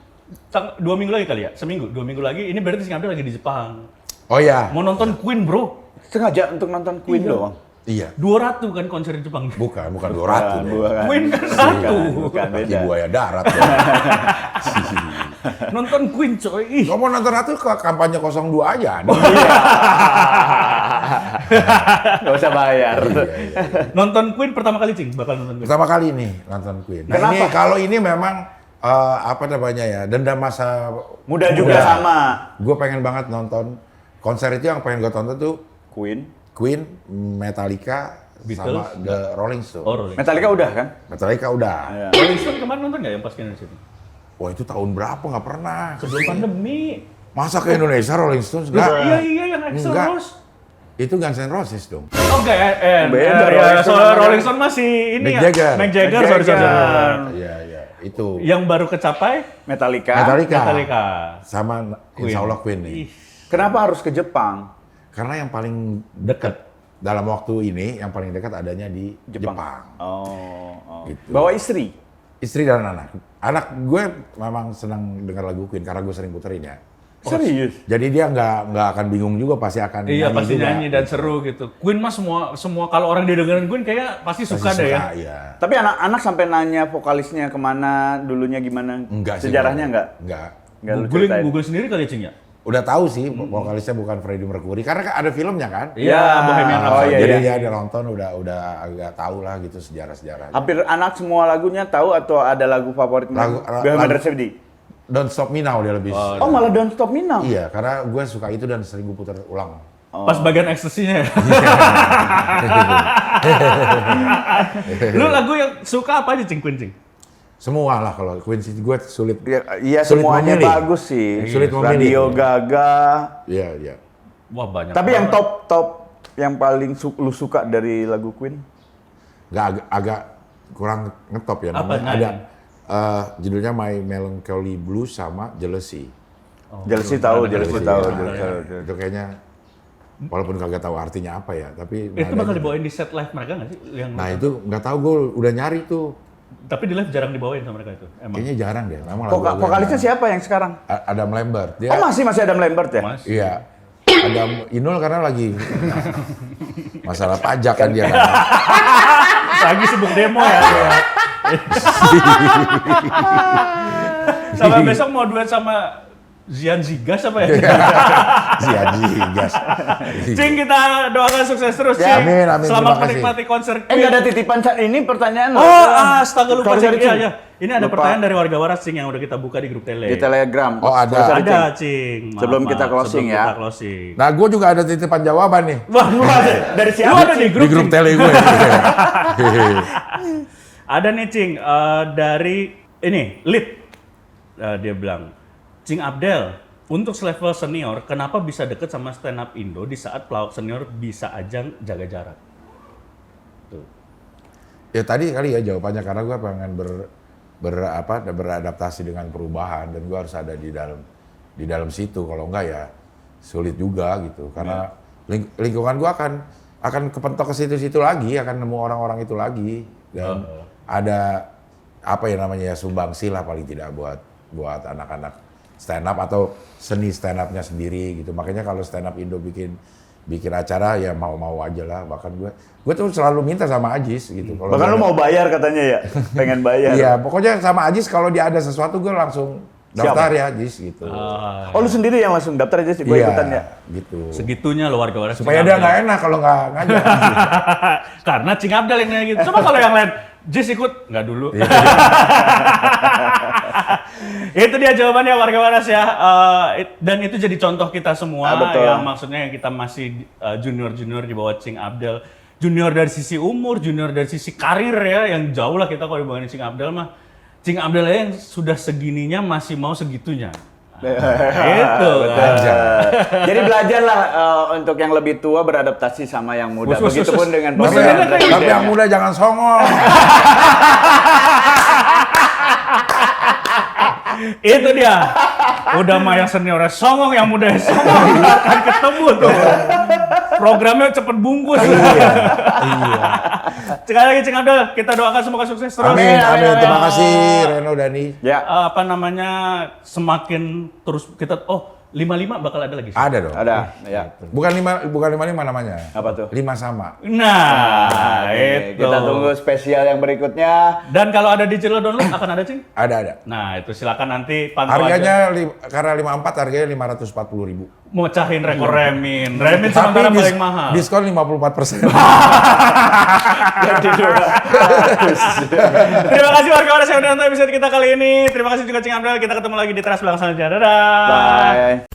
2 minggu lagi kali ya? Seminggu, 2 minggu lagi. Ini berarti Cing Abdel lagi di Jepang. Oh ya. Mau nonton Queen, bro. Sengaja untuk nonton Queen doang. Iya. 200 kan konser di Jepang. Bukan 200. Bukan. Queen kan Bukan, satu. bukan, Kaki beda. buaya darat. Nonton Queen coy. Ih. Kalau mau nonton ratu ke kampanye 02 aja. Ada. Nggak usah bayar. Iya. Nonton Queen pertama kali Cing, bakal nonton Queen. Pertama kali nih nonton Queen. Nah, Kenapa? ini kalau ini memang apa namanya ya, dendam masa Muda juga sama. Gue pengen banget nonton konser itu, yang pengen gue tonton tuh Queen. Queen, Metallica, Beatles, sama The Rolling Stones. Oh, Rolling. Metallica udah kan? Metallica udah. Iya. Rolling Stone kemarin nonton nggak yang pas ke Indonesia? Wah itu tahun berapa? Nggak pernah. Sebelum pandemi. Masa ke Indonesia Rolling Stones? Iya Nggak. iya yang Axl Enggak. Rose. Itu Guns N' Roses dong. Oh enggak Beda, ya, Rolling Stone soal sama Rolling Stone masih ini Mick ya. Jagger. Mick Jagger, Mick sorry. Jagger. Iya, iya. Itu. Yang baru kecapai Metallica. Metallica. Sama Insya Allah Queen nih. Ih, Kenapa harus ke Jepang? Karena yang paling dekat. dalam waktu ini, yang paling dekat adanya di Jepang. Oh. Gitu. Bawa istri. Istri dan anak. Anak gue memang senang dengar lagu Queen karena gue sering puterin ya. Serius? Jadi dia nggak akan bingung juga, pasti akan Iya nyanyi pasti juga. nyanyi dan seru gitu. Queen mah semua kalau orang didengerin Queen kayak pasti Pasti suka deh ya. Iya. Tapi anak-anak sampai nanya vokalisnya kemana, dulunya gimana? Enggak sih. Sejarahnya enggak? Enggak. Enggak lu Googling ceritain. Google sendiri kali ya Cing ya? Udah tahu sih vokalisnya bukan Freddie Mercury karena kan ada filmnya kan. Iya, Bohemian Oh, Rhapsody. iya, Jadi iya. dia nonton udah agak tahu lah gitu sejarah-sejarah. Hampir anak semua lagunya tahu atau ada lagu favorit? Bohemian lagu- Rhapsody. Don't Stop Me Now dia lebih. Oh, malah Don't Stop Me Now. Iya, karena gue suka itu dan sering gue putar ulang. Pas bagian ekstasinya ya. Lu lagu yang suka apa aja Cing Queen Cing? Semua lah kalau Queen sih gue sulit. Iya Sulit semuanya memilih. bagus sih. Sulit Radio memilih. Gaga. Iya, iya. Wah banyak. Tapi yang banget. top yang paling lu suka dari lagu Queen? Agak kurang ngetop ya. Apa Namanya namanya? ada judulnya My Melancholy Blues sama Jealousy. Jealousy tahu, ada Jealousy Jealousy, tahu. ya. Jealousy tahu. Itu kayaknya walaupun kagak tahu artinya apa ya, tapi Itu nadanya- bakal dibawain di set live mereka nggak sih? Yang Nah itu nggak tahu, gue udah nyari tuh. tapi di live jarang dibawain sama mereka itu. Emang. Kayaknya jarang deh. Memang lagu-lagu yang Vokalisnya jarang. siapa yang sekarang? Adam Lambert. Dia, Oh masih Adam Lambert ya? Mas. Iya. Adam Inul karena lagi masalah pajak kan dia kan. Lagi sibuk demo ya. Sama besok mau duet sama Zian Zigas apa ya? Si Haji Gas. Cing kita doakan sukses terus Ya, Cing. amin, amin, Selamat terima kasih. menikmati konser Nggak ada titipan ini pertanyaan loh. Oh, astaga lupa Sorry, Cing. sorry, Iya, Cing. iya. Ini ada Lupa. pertanyaan dari warga waras Cing yang udah kita buka di grup tele. Di Telegram. Oh, ada. Sorry, Ada Cing. Cing. Maaf, Sebelum kita maaf. closing Sebelum ya. Kita closing. Nah gue juga ada titipan jawaban nih. Wah, lu ada Dari Lu siapa? ada di Di grup, grup Cing. tele gue. Ada nih Cing dari ini Lid. Dia bilang, Cing Abdel, untuk selevel senior, kenapa bisa deket sama stand up Indo di saat pelawak senior bisa aja jaga jarak? Tuh. Ya tadi kali ya jawabannya karena gue pengen beradaptasi dengan perubahan dan gue harus ada di dalam situ. Kalau enggak ya sulit juga gitu karena lingkungan gue akan kepentok ke situ-situ lagi, akan nemu orang-orang itu lagi dan ada apa ya namanya ya sumbangsi lah paling tidak buat anak-anak stand up atau seni stand up-nya sendiri gitu. Makanya kalau stand up Indo bikin acara ya mau aja lah. Bahkan gue tuh selalu minta sama Ajis gitu. Kalau Bahkan dia lu mau bayar katanya ya? Pengen bayar. iya, pokoknya sama Ajis kalau dia ada sesuatu gue langsung daftar ya Ajis gitu. Oh lu sendiri yang langsung daftar aja sih, gue Iya, ikutan ya? gitu. Segitunya lo warga waras. Supaya Cing dia Abdel. nggak enak kalau nggak ngajak. Karena Cing Abdel yang nanya gitu. Coba kalau yang lain, Jis ikut nggak dulu. Itu dia jawabannya warga waras ya. Dan itu jadi contoh kita semua. Betul. Yang maksudnya yang kita masih junior-junior di bawah Cing Abdel. Junior dari sisi umur, junior dari sisi karir ya. Yang jauh lah kita kalau dibandingin Cing Abdel mah. Cing Abdel yang sudah segininya masih mau segitunya. Itu. Jadi belajarlah untuk yang lebih tua beradaptasi sama yang muda. Wus, wus, Begitupun wus. dengan Wus, pemilihan wus, wus. presiden. Tapi yang muda jangan songong. Itu dia. Udah mah yang seniornya songong, yang muda songong. Nggak akan ketemu tuh. Programnya cepet bungkus. Iya. Sekali lagi Cing Abdel, kita doakan semoga sukses terus. Amin, amin. Terima Eh, kasih Reno Dani. Ya. apa namanya, semakin terus kita, 55 bakal ada lagi sih. Ada dong. Ada, ya. Bukan 55 namanya. Apa tuh? 5 sama. Nah, Oke, itu. kita tunggu spesial yang berikutnya. Dan kalau ada di Ciledug download akan ada, Cing? Ada. Nah, itu silakan nanti pantau aja. Harganya karena 54 harganya 540.000. Mecahin rekor Remin. Remin sementara paling mahal. Diskon 54%. Jadi 200. Terima kasih warga Waras yang udah nonton episode kita kali ini. Terima kasih juga Cing Abdel. Kita ketemu lagi di teras belakang selanjutnya. Dadah. Bye.